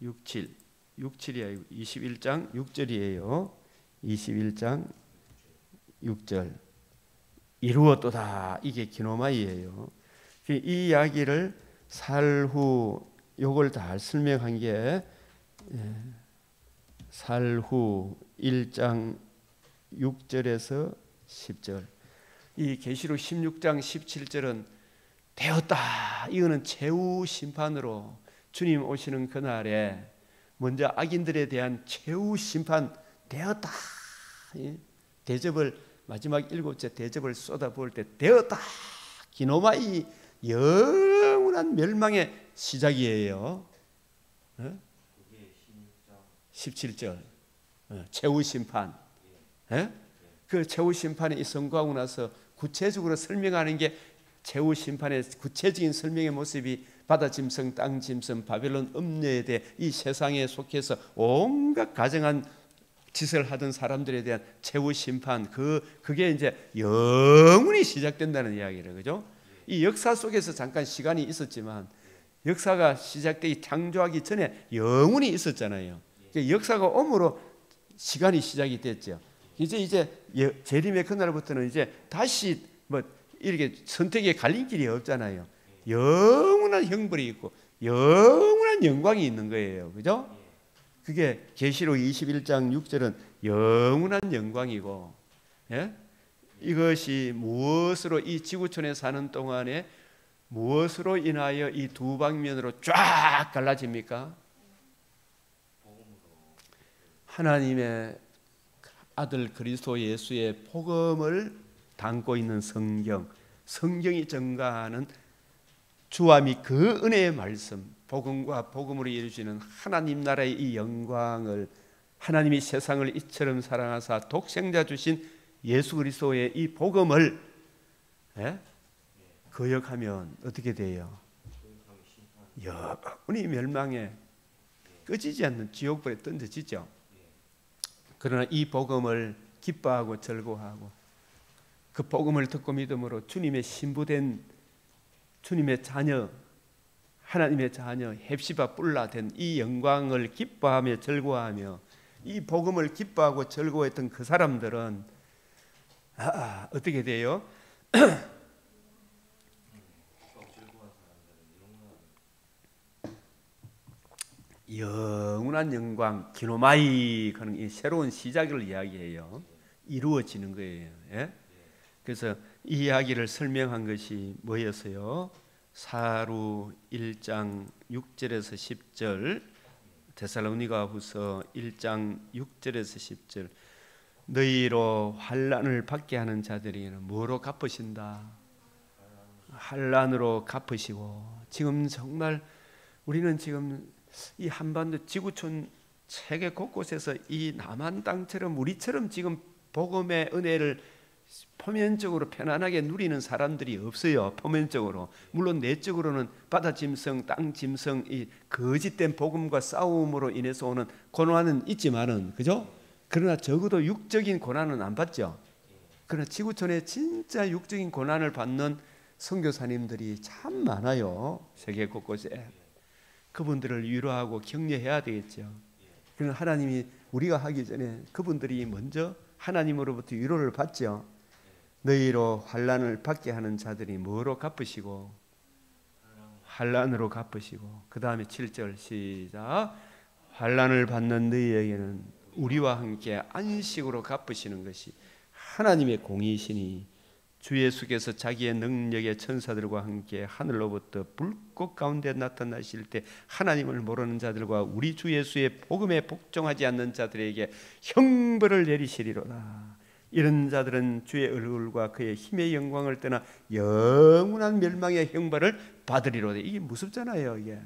6, 7. 6절이에요. 21장 6절이에요. 21장 6절. 이루었도다. 이게 기노마이예요. 이 이야기를 살후 요걸 다 설명한 게 살후 1장 6절에서 10절. 이 계시록 16장 17절은 되었다. 이거는 최후 심판으로 주님 오시는 그날에 먼저 악인들에 대한 최후 심판 되었다. 대접을 마지막 7째 대접을 쏟아부을 때 되었다. 기노마이 영원한 멸망의 시작이에요. 17절 최후 심판. 그 최후 심판에 선고하고 나서 구체적으로 설명하는 게 최후 심판의 구체적인 설명의 모습이 바다 짐승, 땅 짐승, 바벨론 음녀에 대해 이 세상에 속해서 온갖 가증한 짓을 하던 사람들에 대한 최후 심판, 그게 이제 영원히 시작된다는 이야기를, 그죠? 이 역사 속에서 잠깐 시간이 있었지만 역사가 시작되기 창조하기 전에 영원히 있었잖아요. 역사가 옴으로 시간이 시작이 됐죠. 이제 재림의 그날부터는 이제 다시 뭐 이렇게 선택의 갈림길이 없잖아요. 영원한 형벌이 있고 영원한 영광이 있는 거예요. 그죠? 그게 계시록 21장 6절은 영원한 영광이고, 예? 이것이 무엇으로 이 지구촌에 사는 동안에 무엇으로 인하여 이 두 방면으로 쫙 갈라집니까? 하나님의 아들 그리스도 예수의 복음을 담고 있는 성경이 증가하는 주와 및 그 은혜의 말씀, 복음과 복음으로 이루어지는 하나님 나라의 이 영광을, 하나님이 세상을 이처럼 사랑하사 독생자 주신 예수 그리스도의 이 복음을 거역하면 어떻게 돼요? 영원히 멸망에 꺼지지 않는 지옥불에 던져지죠. 그러나 이 복음을 기뻐하고 즐거워하고 그 복음을 듣고 믿음으로 주님의 신부된 주님의 자녀, 하나님의 자녀, 헵시바 뿔라 된 이 영광을 기뻐하며 즐거워하며 이 복음을 기뻐하고 즐거워했던 그 사람들은 어떻게 돼요? 영원한 영광, 기노마이, 그런 이 새로운 시작을 이야기해요. 이루어지는 거예요. 예? 그래서 이 이야기를 설명한 것이 뭐였어요? 사루 1장 6절에서 10절, 데살로니가후서 1장 6절에서 10절. 너희로 환난을 받게 하는 자들에게는 뭐로 갚으신다? 환난으로 갚으시고. 지금 정말 우리는 지금 이 한반도 지구촌 세계 곳곳에서 이 남한 땅처럼 우리처럼 지금 복음의 은혜를 표면적으로 편안하게 누리는 사람들이 없어요. 표면적으로. 물론 내적으로는 바다 짐승, 땅 짐승, 이 거짓된 복음과 싸움으로 인해서 오는 고난은 있지만은, 그죠? 그러나 적어도 육적인 고난은 안 받죠. 그러나 지구촌에 진짜 육적인 고난을 받는 선교사님들이 참 많아요. 세계 곳곳에. 그분들을 위로하고 격려해야 되겠죠. 그러나 하나님이 우리가 하기 전에 그분들이 먼저 하나님으로부터 위로를 받죠. 너희로 환난을 받게 하는 자들이 뭐로 갚으시고? 환난으로 갚으시고. 그 다음에 7절 시작. 환난을 받는 너희에게는 우리와 함께 안식으로 갚으시는 것이 하나님의 공의시니 주 예수께서 자기의 능력의 천사들과 함께 하늘로부터 불꽃 가운데 나타나실 때 하나님을 모르는 자들과 우리 주 예수의 복음에 복종하지 않는 자들에게 형벌을 내리시리로다. 이런 자들은 주의 얼굴과 그의 힘의 영광을 떠나 영원한 멸망의 형벌을 받으리로다. 이게 무섭잖아요, 이게.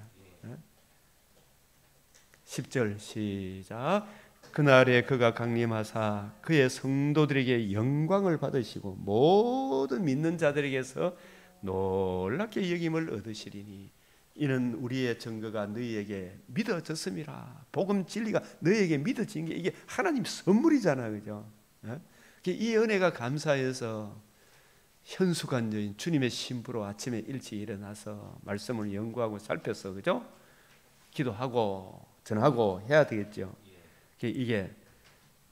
10절 시작. 그날에 그가 강림하사 그의 성도들에게 영광을 받으시고 모든 믿는 자들에게서 놀랍게 여김을 얻으시리니 이는 우리의 증거가 너희에게 믿어졌음이라. 복음 진리가 너희에게 믿어진 게 이게 하나님 선물이잖아요, 그죠? 이 은혜가 감사해서 현수간여인 주님의 신부로 아침에 일찍 일어나서 말씀을 연구하고 살펴서, 그죠? 기도하고 전하고 해야 되겠죠. 이게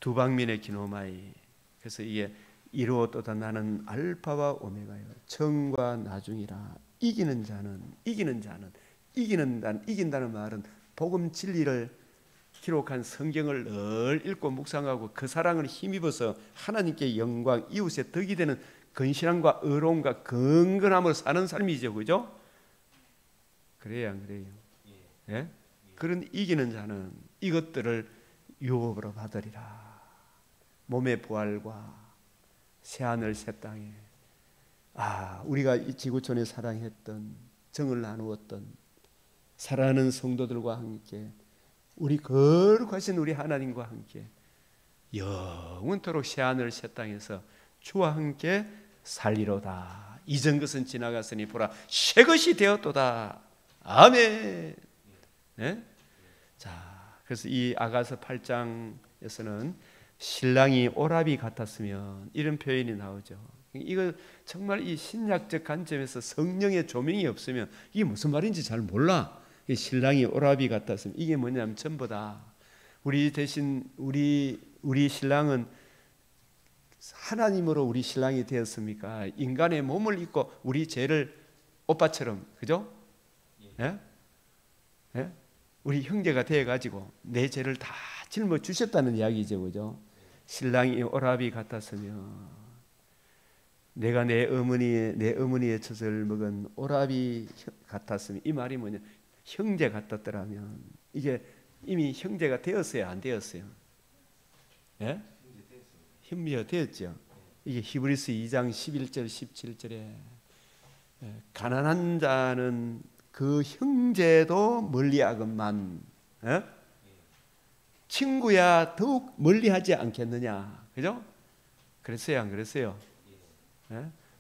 두 방면의 기노마이. 그래서 이게 이루어도다 나는 알파와 오메가요 처음과 나중이라. 이긴다는 말은 복음 진리를 기록한 성경을 늘 읽고 묵상하고 그 사랑을 힘입어서 하나님께 영광, 이웃의 덕이 되는 건실함과 의로움과 건건함을 사는 삶이죠, 그죠? 그래요, 안 그래요? 예? 그런 이기는 자는 이것들을 유업으로 받으리라. 몸의 부활과 새하늘 새 땅에 우리가 이 지구촌에 사랑했던, 정을 나누었던 사랑하는 성도들과 함께 우리 거룩하신 우리 하나님과 함께 영원토록 새하늘 새 땅에서 주와 함께 살리로다. 이전 것은 지나갔으니 보라 새 것이 되었도다. 아멘. 네? 자, 그래서 이 아가서 8장에서는 신랑이 오라비 같았으면 이런 표현이 나오죠. 이거 정말 이 신약적 관점에서 성령의 조명이 없으면 이게 무슨 말인지 잘 몰라. 신랑이 오라비 같았으면 이게 뭐냐면 전부 다 우리 대신 우리 신랑은 하나님으로 우리 신랑이 되었습니까? 인간의 몸을 입고 우리 죄를 오빠처럼, 그죠? 예? 예? 우리 형제가 되어가지고 내 죄를 다 짊어 주셨다는 이야기죠, 그죠? 신랑이 오라비 같았으면 내가 내 어머니의 젖을 먹은 오라비 같았으면 이 말이 뭐냐? 형제 같았더라면 이게 이미 형제가 되었어요, 안 되었어요? 예? 형제가 되었죠. 이게 히브리서 2장 11절 17절에 가난한 자는 그 형제도 멀리하건만 친구야 더욱 멀리하지 않겠느냐, 그죠? 그랬어요, 안 그랬어요?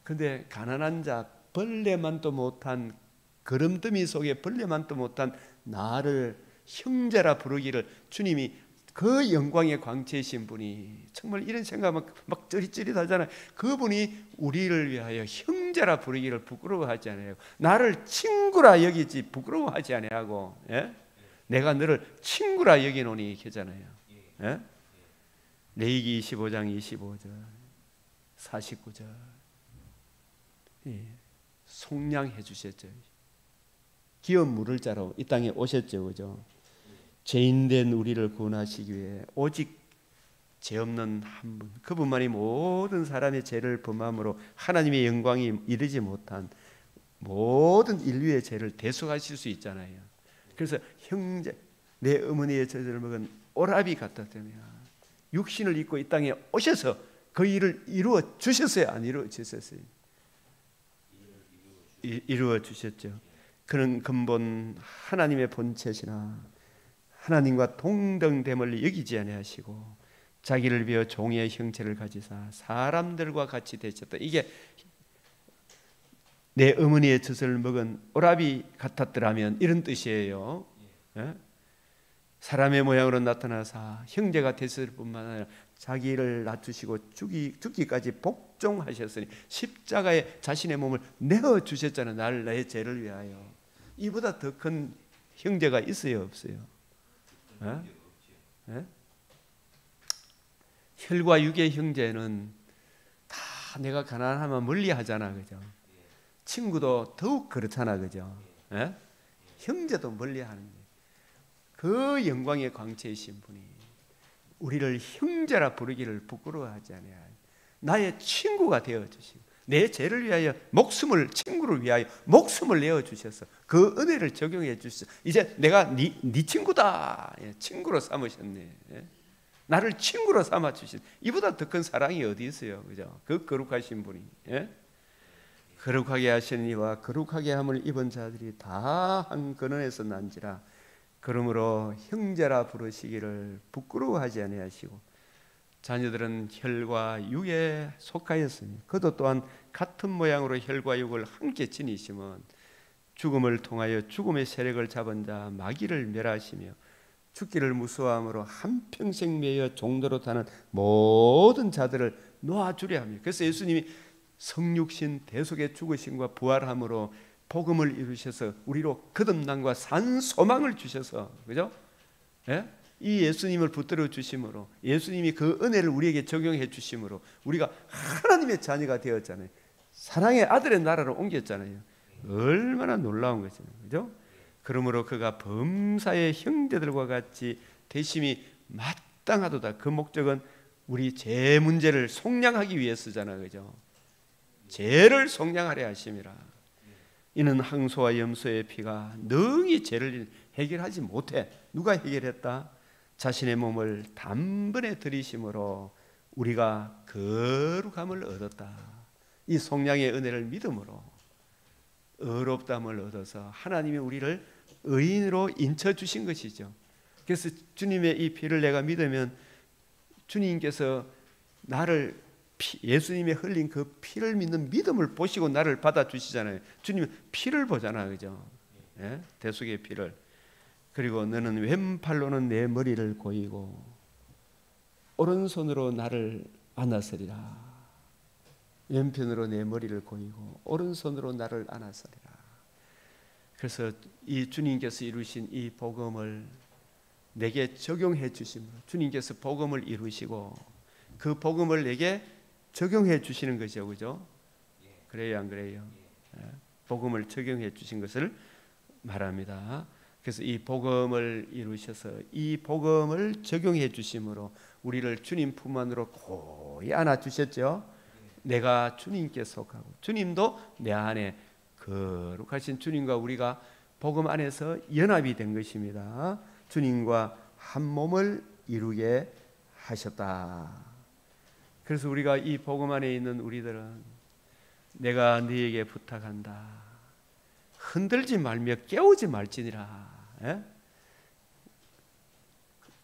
근데 가난한 자, 벌레만도 못한 거름더미 속에 벌레만도 못한 나를 형제라 부르기를 주님이 그 영광의 광채이신 분이 정말 이런 생각하면 막 쩌릿쩌릿하잖아요. 그분이 우리를 위하여 형제라 부르기를 부끄러워하지 않아요. 나를 친구라 여기지 부끄러워하지 아니하고, 예? 내가 너를 친구라 여기노니 하잖아요. 예? 레위기 25장 25절 49절 예. 속량해 주셨죠. 기업 물을 자로 이 땅에 오셨죠, 그죠? 죄인된 우리를 구원하시기 위해 오직 죄 없는 한 분, 그분만이 모든 사람의 죄를 범함으로 하나님의 영광이 이르지 못한 모든 인류의 죄를 대속하실 수 있잖아요. 그래서 형제, 내 어머니의 젖을 먹은 오라비 같았다면 육신을 입고 이 땅에 오셔서 그 일을 이루어 주셨어요, 안 이루어 주셨어요? 이루어 주셨죠. 그런 근본 하나님의 본체시나 하나님과 동등됨을 여기지 아니하시고 자기를 비워 종의 형체를 가지사 사람들과 같이 되셨다. 이게 내 어머니의 젖을 먹은 오라비 같았더라면 이런 뜻이에요. 예? 사람의 모양으로 나타나사 형제가 됐을 뿐만 아니라 자기를 낮추시고 죽기까지 복종하셨으니 십자가에 자신의 몸을 내어주셨잖아요. 나를 내 죄를 위하여. 이보다 더 큰 형제가 있어요, 없어요? 예? 예? 혈과 육의 형제는 다 내가 가난하면 멀리하잖아, 그죠? 친구도 더욱 그렇잖아, 그죠? 예? 형제도 멀리하는 거예요. 그 영광의 광채이신 분이 우리를 형제라 부르기를 부끄러워하지 않아요. 나의 친구가 되어 주시고 내 죄를 위하여 목숨을 친구를 위하여 목숨을 내어 주셔서 그 은혜를 적용해 주셔서 이제 내가 네 친구다. 예, 친구로 삼으셨네. 예? 나를 친구로 삼아 주신 이보다 더 큰 사랑이 어디 있어요, 그죠? 그 거룩하신 분이. 예? 거룩하게 하신 이와 거룩하게 함을 입은 자들이 다 한 근원에서 난지라. 그러므로 형제라 부르시기를 부끄러워하지 아니하시고 자녀들은 혈과 육에 속하였으니 그도 또한 같은 모양으로 혈과 육을 함께 지니심은 죽음을 통하여 죽음의 세력을 잡은 자 마귀를 멸하시며 죽기를 무서워함으로 한평생 매여 종도로 타는 모든 자들을 놓아주려 합니다. 그래서 예수님이 성육신 대속의 죽으심과 부활함으로 복음을 이루셔서 우리로 거듭남과 산 소망을 주셔서, 그죠? 예? 이 예수님을 붙들어 주심으로 예수님이 그 은혜를 우리에게 적용해 주심으로 우리가 하나님의 자녀가 되었잖아요. 사랑의 아들의 나라로 옮겼잖아요. 얼마나 놀라운 것이죠, 그죠? 그러므로 그가 범사의 형제들과 같이 되심이 마땅하도다. 그 목적은 우리 죄 문제를 속량하기 위해서잖아, 그죠? 죄를 속량하려 하심이라. 이는 항소와 염소의 피가 능히 죄를 해결하지 못해. 누가 해결했다? 자신의 몸을 단번에 들이심으로 우리가 거룩함을 얻었다. 이 속량의 은혜를 믿음으로 의롭다함을 얻어서 하나님이 우리를 의인으로 인쳐주신 것이죠. 그래서 주님의 이 피를 내가 믿으면 주님께서 나를 예수님의 흘린 그 피를 믿는 믿음을 보시고 나를 받아주시잖아요. 주님은 피를 보잖아요, 그죠? 예? 대속의 피를. 그리고 너는 왼팔로는 내 머리를 고이고 오른손으로 나를 안아서리라. 왼편으로 내 머리를 고이고 오른손으로 나를 안아서리라. 그래서 이 주님께서 이루신 이 복음을 내게 적용해 주심으로 주님께서 복음을 이루시고 그 복음을 내게 적용해 주시는 것이죠. 그죠? 그래요, 안 그래요? 복음을 적용해 주신 것을 말합니다. 그래서 이 복음을 이루셔서 이 복음을 적용해 주심으로 우리를 주님 품 안으로 고이 안아 주셨죠. 내가 주님께 속하고 주님도 내 안에 거룩하신 주님과 우리가 복음 안에서 연합이 된 것입니다. 주님과 한 몸을 이루게 하셨다. 그래서 우리가 이 복음 안에 있는 우리들은 내가 너에게 부탁한다. 흔들지 말며 깨우지 말지니라. 예?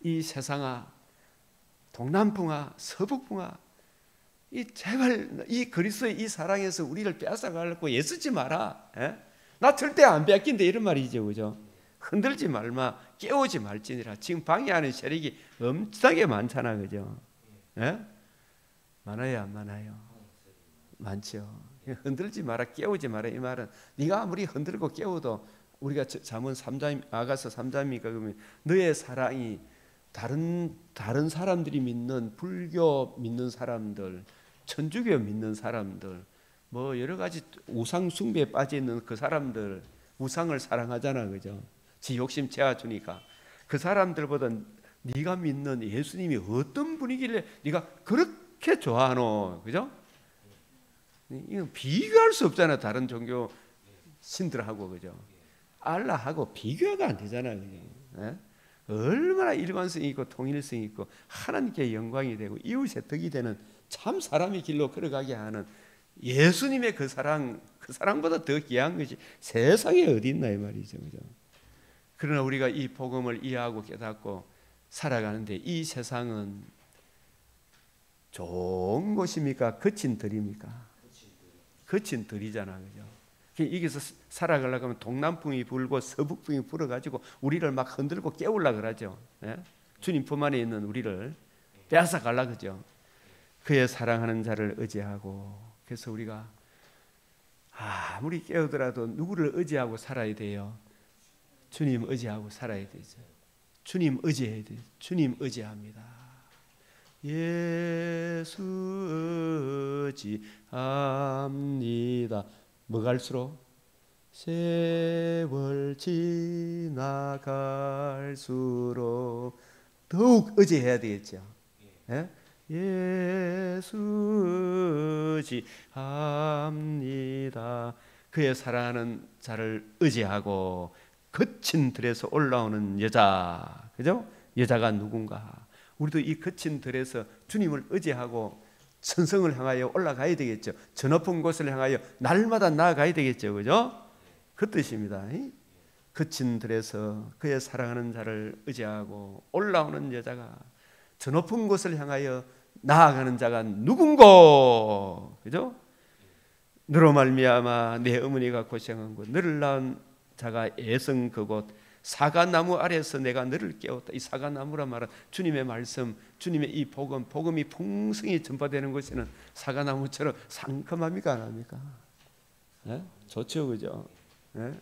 이 세상아, 동남풍아, 서북풍아, 이 제발 이 그리스도의 이 사랑에서 우리를 빼앗아가려고 애쓰지 마라. 예? 나 절대 안 뺏긴다 이런 말이죠, 그죠? 흔들지 말마, 깨우지 말지니라. 지금 방해하는 세력이 엄청나게 많잖아, 그죠? 예? 많아요, 안 많아요? 많죠. 흔들지 마라, 깨우지 마라. 이 말은 네가 아무리 흔들고 깨워도 우리가 잠언 3장 아가서 3장이니까 그러면 너의 사랑이 다른 사람들이 믿는 불교 믿는 사람들, 천주교 믿는 사람들, 뭐 여러 가지 우상 숭배에 빠져 있는 그 사람들 우상을 사랑하잖아, 그죠? 지 욕심 채워주니까 그 사람들보다 네가 믿는 예수님이 어떤 분이길래 네가 그렇게 좋아하노, 그죠? 이건 비교할 수 없잖아. 다른 종교 신들하고, 그죠? 알라하고 비교가 안 되잖아, 그죠? 예? 얼마나 일관성이 있고 통일성이 있고 하나님께 영광이 되고 이웃의 덕이 되는 참 사람의 길로 걸어가게 하는 예수님의 그 사랑보다 더 귀한 것이 세상에 어디 있나 이 말이죠, 그죠? 그러나 우리가 이 복음을 이해하고 깨닫고 살아가는데 이 세상은 좋은 곳입니까? 거친 들입니까? 거친 들이잖아, 그죠? 여기서 살아가려고 하면 동남풍이 불고 서북풍이 불어가지고 우리를 막 흔들고 깨우려고 그러죠. 예? 주님 품 안에 있는 우리를 빼앗아 가려고 그러죠. 그의 사랑하는 자를 의지하고. 그래서 우리가 아무리 깨우더라도 누구를 의지하고 살아야 돼요? 주님 의지하고 살아야 되죠. 주님 의지해야 돼요. 주님 의지합니다. 예수 의지합니다. 뭐 갈수록 세월 지나갈수록 더욱 의지해야 되겠죠. 예? 예수 의지합니다. 그의 사랑하는 자를 의지하고 거친 들에서 올라오는 여자, 그죠? 여자가 누군가? 우리도 이 거친 들에서 주님을 의지하고 천성을 향하여 올라가야 되겠죠. 저 높은 곳을 향하여 날마다 나아가야 되겠죠, 그죠? 그 뜻입니다. 거친 들에서 그의 사랑하는 자를 의지하고 올라오는 여자가 저 높은 곳을 향하여 나아가는 자가 누군고, 그죠? 너로 말미암아 내 어머니가 고생한 곳, 너를 낳은 자가 애성 그곳 사과나무 아래에서 내가 너를 깨웠다. 이 사과나무란 말은 주님의 말씀, 주님의 이 복음이 풍성히 전파되는 곳에는 사과나무처럼 상큼합니까, 안 합니까? 네? 좋죠, 그죠? 네?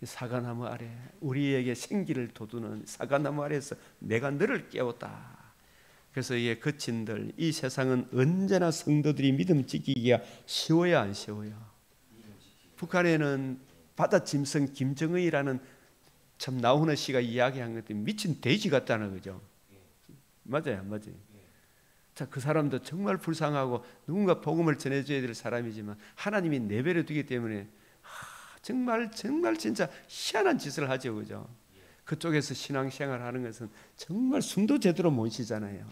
이 사과나무 아래 우리에게 생기를 돋우는 사과나무 아래에서 내가 너를 깨웠다. 그래서 이게 거친들, 이 세상은 언제나 성도들이 믿음 지키기가 쉬워야 안 쉬워요? 북한에는 바다짐승 김정의라는 참 나오는 씨가 이야기한 것들 미친 돼지 같다는 거죠. 맞아요, 안 맞아요? 자, 그 사람도 정말 불쌍하고 누군가 복음을 전해줘야 될 사람이지만 하나님이 내버려 두기 때문에 정말 진짜 희한한 짓을 하죠, 그죠? 그쪽에서 신앙생활 하는 것은 정말 숨도 제대로 못 쉬잖아요.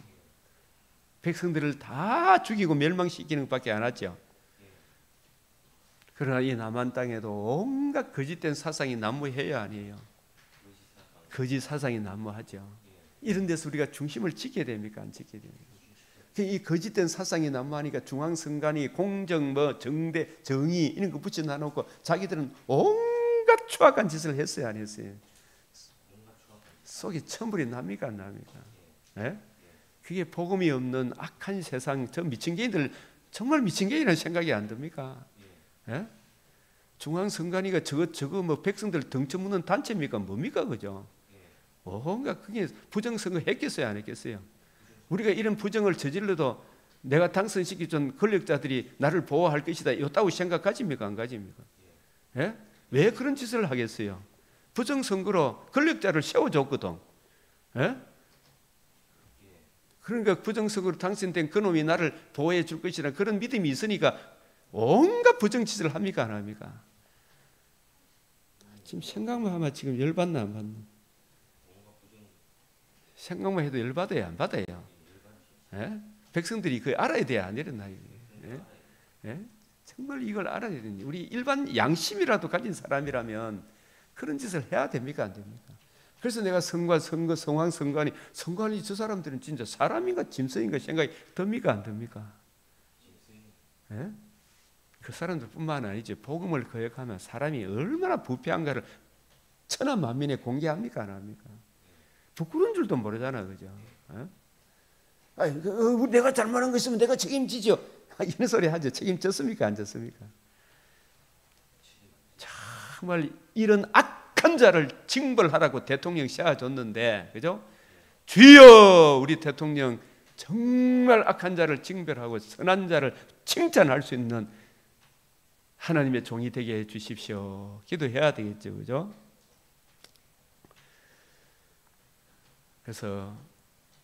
백성들을 다 죽이고 멸망시키는 것밖에 안 하죠. 그러나 이 남한 땅에도 온갖 거짓된 사상이 난무해요, 아니에요? 거짓 사상이 난무하죠. 이런 데서 우리가 중심을 지켜야 됩니까, 안 지켜야 됩니까? 이 거짓된 사상이 난무하니까 중앙선관위, 공정, 정대, 정의 이런 거 붙여놔놓고 자기들은 온갖 추악한 짓을 했어요, 안 했어요? 속에 천불이 납니까, 안 납니까? 예? 그게 복음이 없는 악한 세상, 저 미친 개인들 정말 미친 개인이라는 생각이 안 듭니까? 예? 중앙선관위가 저거 뭐 백성들 등쳐묻는 단체입니까? 뭡니까, 그죠? 뭔가 그게 부정선거 했겠어요, 안 했겠어요? 우리가 이런 부정을 저질러도 내가 당선시켜준 권력자들이 나를 보호할 것이다, 이렇다고 생각 가집니까, 안 가집니까? 예? 왜 그런 짓을 하겠어요? 부정선거로 권력자를 세워줬거든. 예? 그러니까 부정선거로 당선된 그놈이 나를 보호해 줄 것이라는 그런 믿음이 있으니까 온갖 부정짓을 합니까, 안 합니까? 지금 생각만 하면 지금 열받나 안 받나? 생각만 해도 열받아요, 안 받아요? 예? 백성들이 그걸 알아야 돼야 안 이랬나? 예? 예? 정말 이걸 알아야 되니 우리 일반 양심이라도 가진 사람이라면 그런 짓을 해야 됩니까, 안 됩니까? 그래서 내가 성관이 저 사람들은 진짜 사람인가 짐승인가 생각이 듭니까, 안 듭니까? 예? 그 사람들뿐만 아니죠. 복음을 거역하면 사람이 얼마나 부패한가를 천하 만민에 공개합니까, 안 합니까? 부끄러운 줄도 모르잖아, 그죠? 예? 아니, 내가 잘못한 거 있으면 내가 책임지죠. 이런 소리 하죠. 책임졌습니까, 안 졌습니까? 정말 이런 악한 자를 징벌하라고 대통령 씌워줬는데, 그죠? 주여, 우리 대통령 정말 악한 자를 징벌하고 선한 자를 칭찬할 수 있는 하나님의 종이 되게 해 주십시오. 기도해야 되겠죠, 그죠? 그래서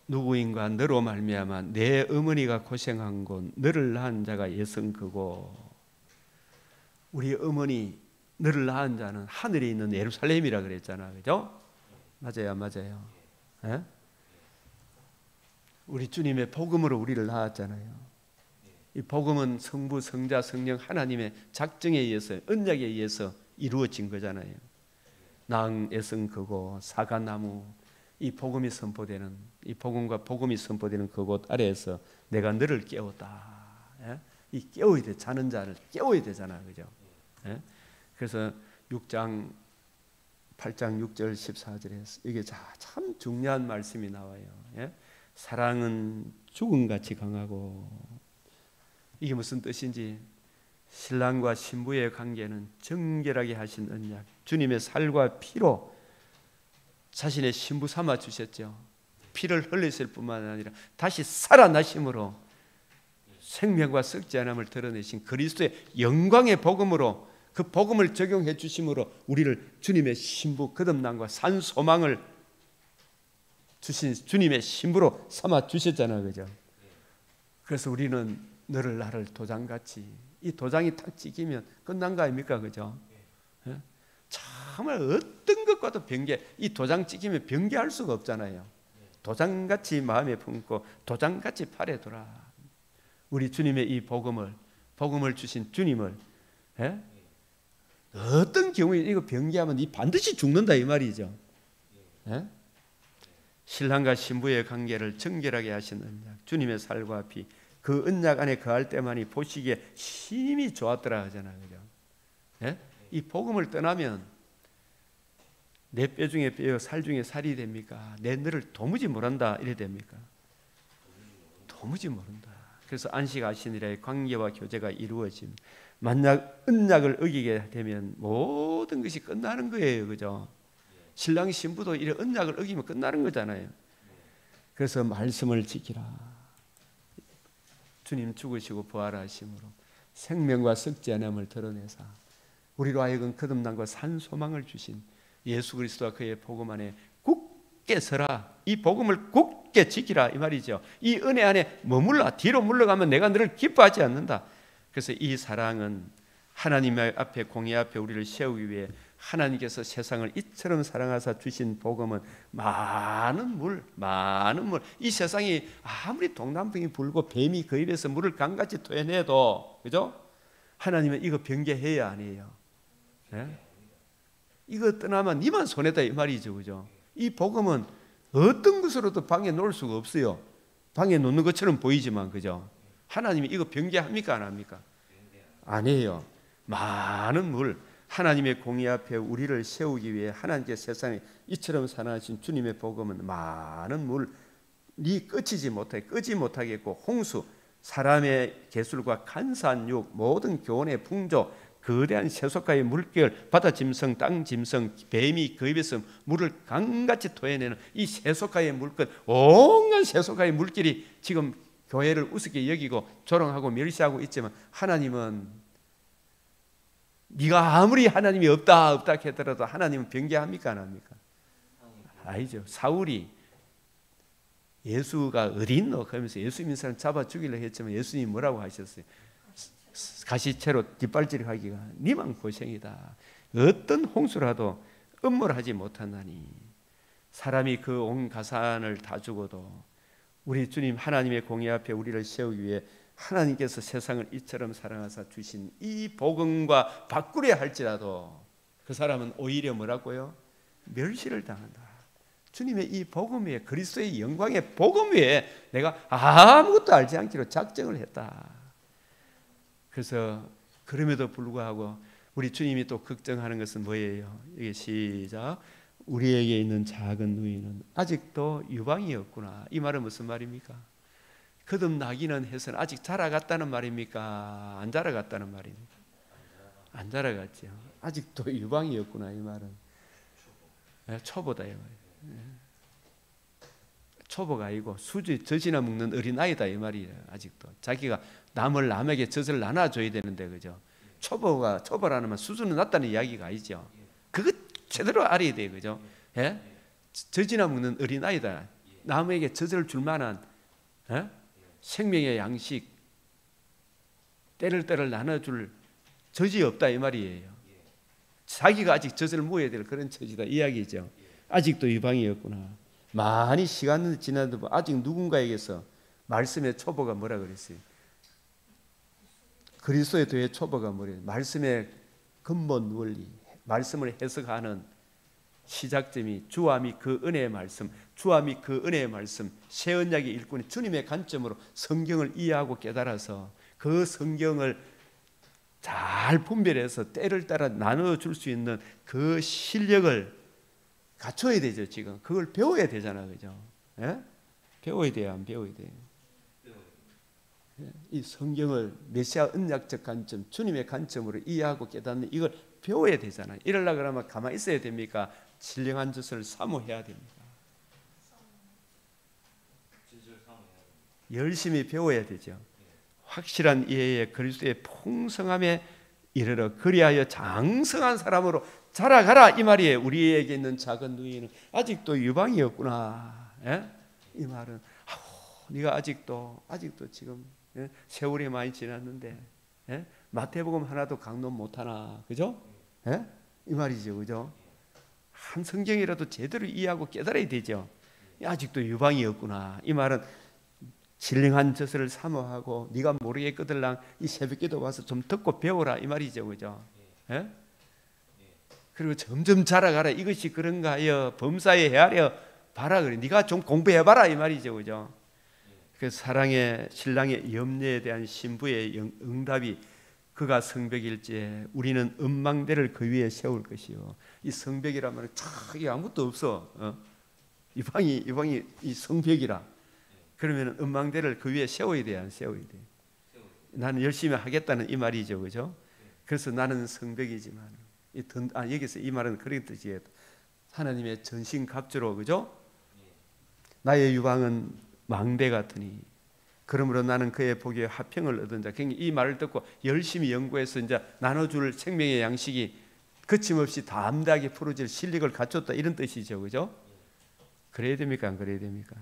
누구인가 너로 말미암아 내 어머니가 고생한 곳 너를 낳은 자가 예성크고, 우리 어머니 너를 낳은 자는 하늘에 있는 예루살렘이라 그랬잖아, 그죠? 맞아요, 맞아요. 예? 우리 주님의 복음으로 우리를 낳았잖아요. 이 복음은 성부, 성자, 성령 하나님의 작정에 의해서, 언약에 의해서 이루어진 거잖아요. 낭, 예성크고, 사과나무, 이 복음이 선포되는, 이 복음과 복음이 선포되는 그곳 아래에서 내가 너를 깨웠다. 예? 이 깨워야 돼. 자는 자를 깨워야 되잖아, 그죠? 예? 그래서 6장 8장 6절 14절에 이게 참 중요한 말씀이 나와요. 예? 사랑은 죽음같이 강하고, 이게 무슨 뜻인지, 신랑과 신부의 관계는 정결하게 하신 언약, 주님의 살과 피로 자신의 신부 삼아 주셨죠. 피를 흘리실 뿐만 아니라 다시 살아나심으로 생명과 썩지 않음을 드러내신 그리스도의 영광의 복음으로, 그 복음을 적용해 주심으로 우리를 주님의 신부, 거듭남과 산 소망을 주신 주님의 신부로 삼아 주셨잖아요, 그죠? 그래서 우리는 너를 나를 도장같이, 이 도장이 탁 찍히면 끝난 거 아닙니까, 그죠? 예? 정말 어떤 것과도 이 도장 찍히면 변개할 수가 없잖아요. 도장같이 마음에 품고 도장같이 팔에 둬라. 우리 주님의 이 복음을 주신 주님을, 예? 어떤 경우에 이거 변개하면 이 반드시 죽는다, 이 말이죠. 예? 신랑과 신부의 관계를 정결하게 하신 언약, 주님의 살과 피, 그 언약 안에 거할 때만이 보시기에 힘이 좋았더라 하잖아요, 그죠? 예? 이 복음을 떠나면 내 뼈 중에 뼈요, 살 중에 살이 됩니까? 내 너를 도무지 모른다, 이래 됩니까? 도무지 모른다. 그래서 안식하시니라의 관계와 교제가 이루어짐. 만약 언약을 어기게 되면 모든 것이 끝나는 거예요, 그죠? 신랑 신부도 이런 언약을 어기면 끝나는 거잖아요. 그래서 말씀을 지키라. 주님 죽으시고 부활하심으로 생명과 썩지 않음을 드러내사 우리로 하여금 거듭남과 산 소망을 주신 예수 그리스도와 그의 복음 안에 굳게 서라. 이 복음을 굳게 지키라, 이 말이죠. 이 은혜 안에 머물라. 뒤로 물러가면 내가 너를 기뻐하지 않는다. 그래서 이 사랑은 하나님 앞에, 공의 앞에 우리를 세우기 위해 하나님께서 세상을 이처럼 사랑하사 주신 복음은 많은 물, 이 세상이 아무리 동남풍이 불고 뱀이 그 입에서 물을 강같이 토해내도, 그죠? 하나님은 이거 변개해야 아니에요. 네? 이거 떠나면 니만 손해다, 이 말이죠, 그죠? 이 복음은 어떤 것으로도 방에 놓을 수가 없어요. 방에 놓는 것처럼 보이지만, 그죠? 하나님이 이거 변개합니까, 안 합니까? 안 해요. 많은 물, 하나님의 공의 앞에 우리를 세우기 위해 하나님께 세상에 이처럼 사랑하신 주님의 복음은 많은 물이 끄지 못하겠고 홍수, 사람의 개술과 간사한 육, 모든 교훈의 풍조, 거대한 세속가의 물결, 바다 짐승, 땅 짐승, 뱀이 그 입에서 물을 강같이 토해내는 이 세속가의 물결, 온갖 세속가의 물길이 지금 교회를 우습게 여기고 조롱하고 멸시하고 있지만 하나님은 네가 아무리 하나님이 없다 하더라도 하나님은 변개합니까 안 합니까? 아니죠. 사울이 예수가 어디 있노? 그러면서 예수 믿는 사람 잡아 죽이려고 했지만 예수님이 뭐라고 하셨어요? 가시채로 뒷발질하기가 니만 고생이다. 어떤 홍수라도 음모하지 못한다니. 사람이 그 온 가산을 다 주고도 우리 주님 하나님의 공의 앞에 우리를 세우기 위해 하나님께서 세상을 이처럼 사랑하사 주신 이 복음과 바꾸려 할지라도 그 사람은 오히려 뭐라고요? 멸시를 당한다. 주님의 이 복음 위에, 그리스도의 영광의 복음 위에 내가 아무것도 알지 않기로 작정을 했다. 그래서 그럼에도 불구하고 우리 주님이 또 걱정하는 것은 뭐예요? 이게 시작. 우리에게 있는 작은 누이는 아직도 유방이었구나. 이 말은 무슨 말입니까? 거듭나기는 해서는 아직 자라갔다는 말입니까? 안 자라갔다는 말입니까? 안 자라갔죠. 아직도 유방이었구나. 이 말은 초보다 이 말이에요. 초보가 아니고 수지 젖이나 먹는 어린아이다 이 말이에요. 아직도 자기가 남에게 젖을 나눠줘야 되는데 그죠? 초보라는 말 수준은 낮다는 이야기가 아니죠. 그거 제대로 알아야 돼요. 그죠? 예? 젖이나 먹는 어린아이다. 남에게 젖을 줄 만한 생명의 양식, 때를 나눠줄 젖이 없다 이 말이에요. 자기가 아직 젖을 모여야 될 그런 처지다 이야기죠. 아직도 유방이었구나. 많이 시간이 지나도 아직 누군가에게서 말씀의 초보가 뭐라 그랬어요? 그리스도에 대해 초보가 뭐래요? 말씀의 근본 원리, 말씀을 해석하는 시작점이 주와 및 그 은혜의 말씀, 주와 및 그 은혜의 말씀, 새 언약의 일꾼이 주님의 관점으로 성경을 이해하고 깨달아서 그 성경을 잘 분별해서 때를 따라 나눠줄 수 있는 그 실력을 갖춰야 되죠. 지금 그걸 배워야 되잖아, 그죠? 예? 배워야 돼요, 안 배워야 돼요? 이 성경을 메시아 언약적 관점, 주님의 관점으로 이해하고 깨닫는 이걸 배워야 되잖아요. 이러려고 그러면 가만히 있어야 됩니까? 신령한 젖을 사모해야 됩니다. 열심히 배워야 되죠. 확실한 이해에 그리스도의 풍성함에 이르러 그리하여 장성한 사람으로 자라가라 이 말이에요. 우리에게 있는 작은 누이는 아직도 유방이었구나. 예? 이 말은 네가 아직도 지금 세월이 많이 지났는데 마태복음 하나도 강론 못하나, 그죠? 이 말이죠, 그죠? 한 성경이라도 제대로 이해하고 깨달아야 되죠. 아직도 유방이었구나. 이 말은 신령한 젖을 사모하고 네가 모르게 끄들랑 이 새벽기도 와서 좀 듣고 배워라 이 말이죠, 그죠? 그리고 점점 자라가라. 이것이 그런가 하여 범사에 헤아려 봐라 그래. 네가 좀 공부해봐라 이 말이죠, 그죠? 그 사랑의 신랑의 염려에 대한 신부의 응답이 그가 성벽일지에 우리는 음망대를 그 위에 세울 것이요. 이 성벽이라면 이게 아무것도 없어. 이 방이 이 성벽이라. 그러면 음망대를 그 위에 세워야 돼, 안 세워야 돼? 나는 열심히 하겠다는 이 말이죠, 그죠? 그래서 나는 성벽이지만 여기서 이 말은 그런 뜻이에요. 하나님의 전신갑주로, 그죠? 나의 유방은 망대 같으니 그러므로 나는 그의 복에 화평을 얻은 자. 이 말을 듣고 열심히 연구해서 이제 나눠줄 생명의 양식이 거침없이 담대하게 풀어질 실력을 갖췄다 이런 뜻이죠, 그죠? 그래야 됩니까, 안 그래야 됩니까?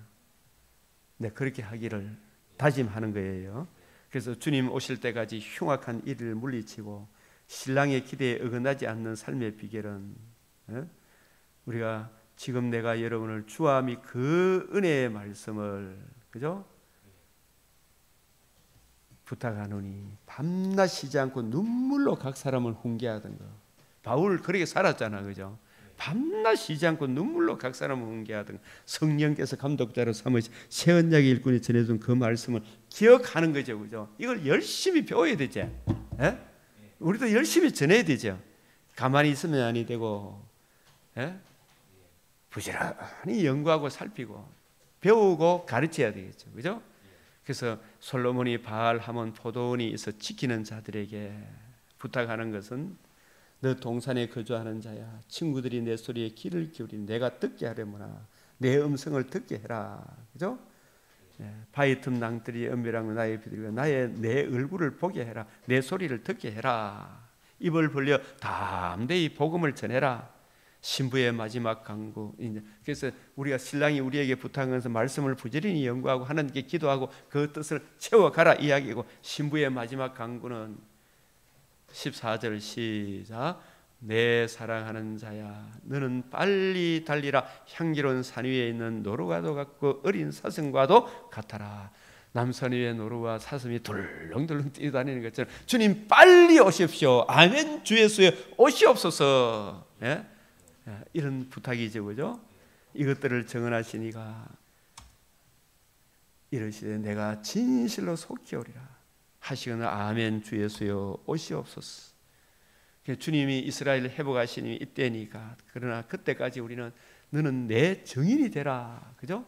네, 그렇게 하기를 다짐하는 거예요. 그래서 주님 오실 때까지 흉악한 일을 물리치고 신랑의 기대에 어긋나지 않는 삶의 비결은 우리가 지금 내가 여러분을 주와 및 그 은혜의 말씀을, 그죠? 부탁하노니 밤낮 쉬지 않고 눈물로 각 사람을 훈계하던 거. 바울 그렇게 살았잖아, 그죠? 밤낮 쉬지 않고 눈물로 각 사람을 훈계하던 성령께서 감독자로 삼으신 새 언약의 일꾼이 전해준 그 말씀을 기억하는 거죠, 그죠? 이걸 열심히 배워야 되죠. 우리도 열심히 전해야 되죠. 가만히 있으면 아니 되고, 예? 부지런히 연구하고 살피고 배우고 가르쳐야 되겠죠. 그죠? 그래서 솔로몬이 바알 하몬 포도원이 있어 지키는 자들에게 부탁하는 것은 너 동산에 거주하는 자야, 친구들이 내 소리에 귀를 기울이니 내가 듣게 하려무나 내 음성을 듣게 해라. 그죠? 바위 틈 낭떠러리 은밀한 나의 비들과 나의 내 얼굴을 보게 해라. 내 소리를 듣게 해라. 입을 벌려 담대히 복음을 전해라. 신부의 마지막 강구. 그래서 우리가 신랑이 우리에게 부탁한 것은 말씀을 부지런히 연구하고 하나님께 기도하고 그 뜻을 채워가라 이야기고, 신부의 마지막 강구는 14절 시작. 내 사랑하는 자야, 너는 빨리 달리라. 향기로운 산 위에 있는 노루와도 같고 어린 사슴과도 같아라. 남산 위에 노루와 사슴이 덜렁덜렁 뛰어다니는 것처럼 주님 빨리 오십시오. 아멘. 주 예수여 오시옵소서. 예? 이런 부탁이죠, 그죠? 이것들을 정언하시니가 이르시되 내가 진실로 속히 오리라 하시거늘 아멘. 주 예수여 오시옵소서. 주님이 이스라엘을 회복하시니 이때니까. 그러나 그때까지 우리는 너는 내 증인이 되라. 그죠?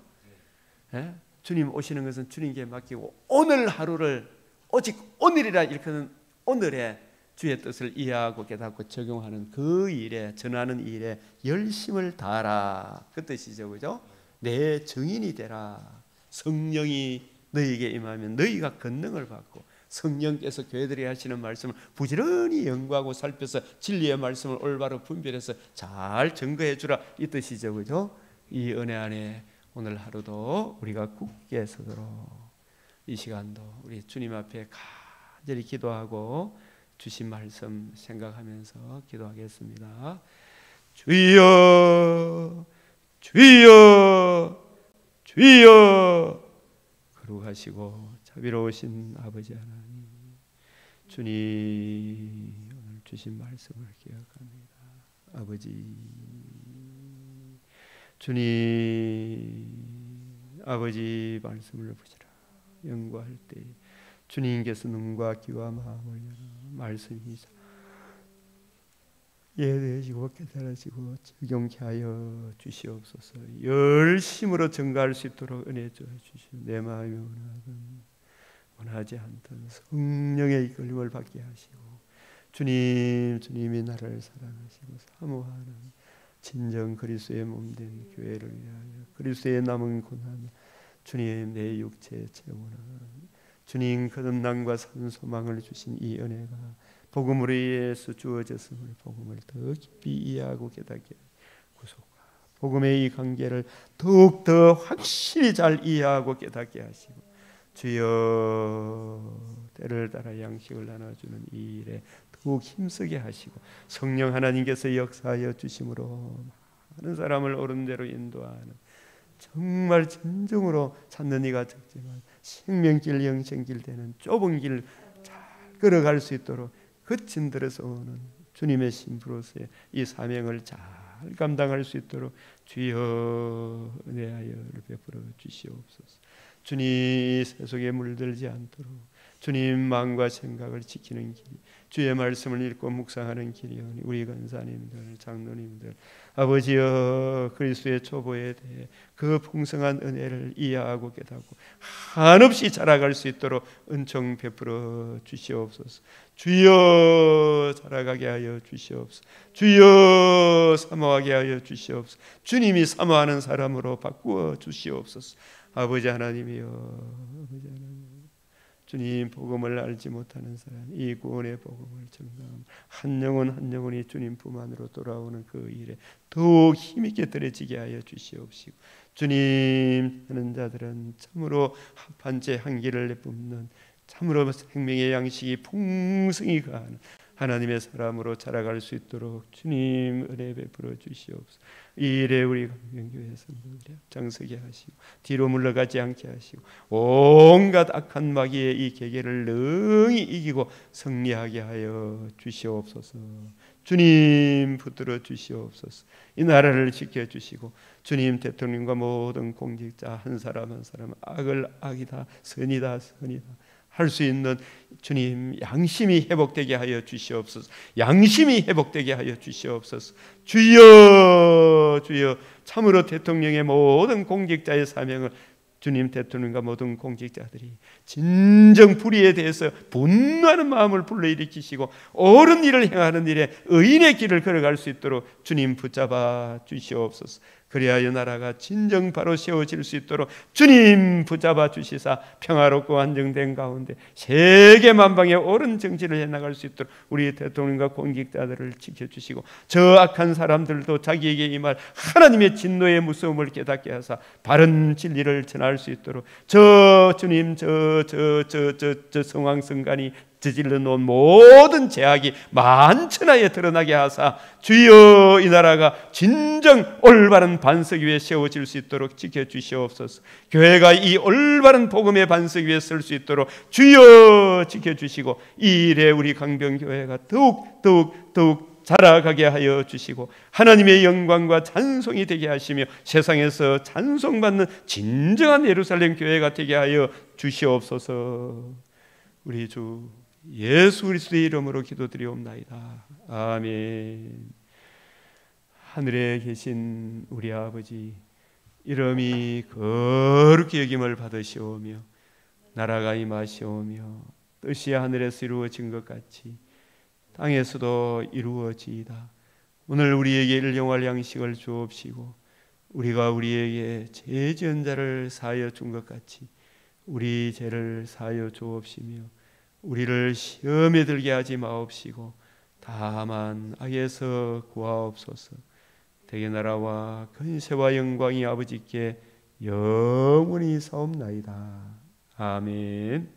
예? 주님 오시는 것은 주님께 맡기고 오늘 하루를 오직 오늘이라 일컫는 오늘의 주의 뜻을 이해하고 깨닫고 적용하는 그 일에, 전하는 일에 열심을 다하라. 그 뜻이죠. 그죠? 내 증인이 되라. 성령이 너희에게 임하면 너희가 권능을 받고, 성령께서 교회들이 하시는 말씀을 부지런히 연구하고 살펴서 진리의 말씀을 올바로 분별해서 잘 증거해 주라. 이 뜻이죠. 그죠? 이 은혜 안에 오늘 하루도 우리가 굳게 서도록 이 시간도 우리 주님 앞에 간절히 기도하고 주신 말씀 생각하면서 기도하겠습니다. 주여 주여 주여 거룩하시고 자비로우신 아버지 하나님, 주님 오늘 주신 말씀을 기억합니다. 아버지, 주님 아버지 말씀을 보시라. 연구할 때 주님께서 눈과 귀와 마음을 열어 말씀이 이해되시고 깨달으시고 적용케 하여 주시옵소서. 열심으로 증거할 수 있도록 은혜 주시옵소서. 내 마음이 원하지 않던 성령의 이끌림을 받게 하시고, 주님이 나를 사랑하시고 사모하는 진정 그리스도의 몸된 교회를 위하여 그리스도의 남은 고난, 주님 내 육체의 채우는 주님 거듭남과 산 소망을 주신 이 은혜가 복음으로 인해서 주어졌음을 복음을 더 깊이 이해하고 깨닫게, 구속과 복음의 이 관계를 더욱더 확실히 잘 이해하고 깨닫게 하시고, 주여 때를 따라 양식을 나눠주는 이 일에 더욱 힘쓰게 하시고, 성령 하나님께서 역사하여 주심으로 많은 사람을 옳은 대로 인도하는 정말 진정으로 찾는 이가 적지만 생명길 영생길 되는 좁은 길 잘 걸어갈 수 있도록 거친 들에서 오는 주님의 신부로서의 이 사명을 잘 감당할 수 있도록 주여 은혜하여 베풀어 주시옵소서. 주님 세속에 물들지 않도록 주님 마음과 생각을 지키는 길, 주의 말씀을 읽고 묵상하는 길이오니 우리 권사님들, 장로님들, 아버지여 그리스도의 초보에 대해 그 풍성한 은혜를 이해하고 깨닫고 한없이 자라갈 수 있도록 은총 베풀어 주시옵소서. 주여 자라가게 하여 주시옵소서. 주여 사모하게 하여 주시옵소서. 주님이 사모하는 사람으로 바꾸어 주시옵소서. 아버지 하나님이여, 아버지 하나님, 주님 복음을 알지 못하는 사람, 이 구원의 복음을 전가하며 한 영혼 한 영혼이 주님 품 안으로 돌아오는 그 일에 더욱 힘있게 들여지게 하여 주시옵시고, 주님 하는 자들은 참으로 합한 제 향기를 내뿜는 참으로 생명의 양식이 풍성히 가하는 하나님의 사람으로 자라갈 수 있도록 주님 은혜 베풀어 주시옵소서. 이 일에 우리 강변교회 성도들이 앞장서게 하시고 뒤로 물러가지 않게 하시고 온갖 악한 마귀의 이 계계를 능히 이기고 승리하게 하여 주시옵소서. 주님 붙들어 주시옵소서. 이 나라를 지켜주시고 주님 대통령과 모든 공직자 한 사람 한 사람 악을 악이다 선이다 선이다 할 수 있는 주님 양심이 회복되게 하여 주시옵소서. 양심이 회복되게 하여 주시옵소서. 주여 주여, 참으로 대통령의 모든 공직자의 사명을 주님, 대통령과 모든 공직자들이 진정 불의에 대해서 분노하는 마음을 불러일으키시고 옳은 일을 행하는 일에 의인의 길을 걸어갈 수 있도록 주님 붙잡아 주시옵소서. 그리하여 나라가 진정 바로 세워질 수 있도록 주님 붙잡아 주시사 평화롭고 안정된 가운데 세계 만방에 옳은 정치를 해나갈 수 있도록 우리 대통령과 공직자들을 지켜주시고, 저 악한 사람들도 자기에게 임할 하나님의 진노의 무서움을 깨닫게 하사 바른 진리를 전할 수 있도록 주님 저 성황성간이 저질러 놓은 모든 죄악이 만천하에 드러나게 하사 주여, 이 나라가 진정 올바른 반석 위에 세워질 수 있도록 지켜주시옵소서. 교회가 이 올바른 복음의 반석 위에 설 수 있도록 주여 지켜주시고, 이 일에 우리 강병교회가 더욱 자라가게 하여 주시고 하나님의 영광과 찬송이 되게 하시며 세상에서 찬송받는 진정한 예루살렘 교회가 되게 하여 주시옵소서. 우리 주 예수 그리스도의 이름으로 기도드리옵나이다. 아멘. 하늘에 계신 우리 아버지, 이름이 거룩히 여김을 받으시오며 나라가 임하시오며 뜻이 하늘에서 이루어진 것 같이 땅에서도 이루어지이다. 오늘 우리에게 일용할 양식을 주옵시고 우리가 우리에게 죄 지은 자를 사하여 준 것 같이 우리 죄를 사하여 주옵시며 우리를 시험에 들게 하지 마옵시고 다만 악에서 구하옵소서. 대개 나라와 근세와 영광이 아버지께 영원히 사옵나이다. 아멘.